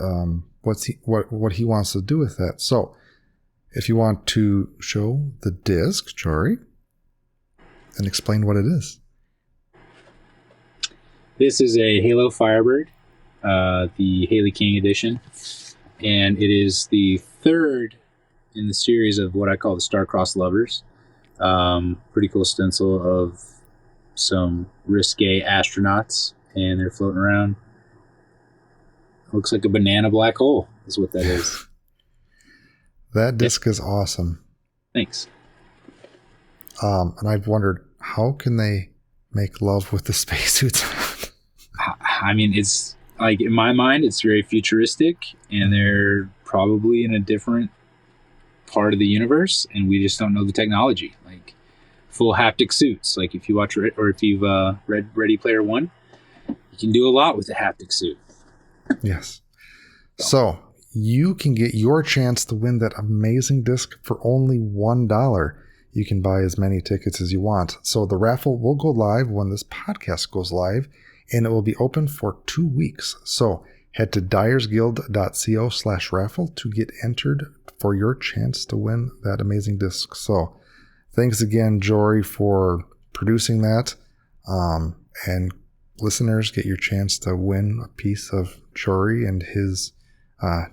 what he wants to do with that. So if you want to show the disc, Jory, and explain what it is.
This is a Halo Firebird, the Haley King edition, and it is the third in the series of what I call the Starcross Lovers. Pretty cool stencil of some risque astronauts, and they're floating around. Looks like a banana black hole is what that is.
That disc is awesome.
Thanks.
And I've wondered, how can they make love with the spacesuits?
I mean, it's like, in my mind, it's very futuristic, and they're probably in a different part of the universe, and we just don't know the technology. Like full haptic suits. Like if you watch or if you've read Ready Player One, you can do a lot with a haptic suit.
Yes. So you can get your chance to win that amazing disc for only $1. You can buy as many tickets as you want. So the raffle will go live when this podcast goes live, and it will be open for 2 weeks. So head to dyersguild.co/raffle to get entered for your chance to win that amazing disc. So thanks again, Jory, for producing that. And listeners, get your chance to win a piece of Jory and his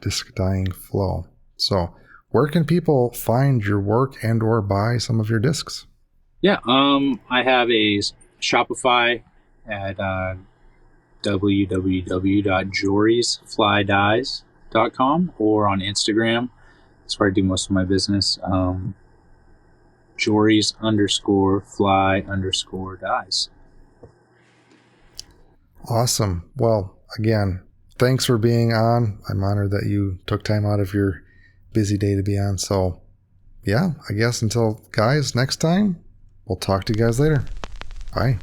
disc dyeing flow. So where can people find your work and or buy some of your discs?
Yeah, I have a Shopify at www.jorysflydyes.com, or on Instagram. That's where I do most of my business. Jorys_fly_dyes.
Awesome. Well, again, thanks for being on. I'm honored that you took time out of your busy day to be on. So, yeah, I guess until guys, next time, we'll talk to you guys later. Bye.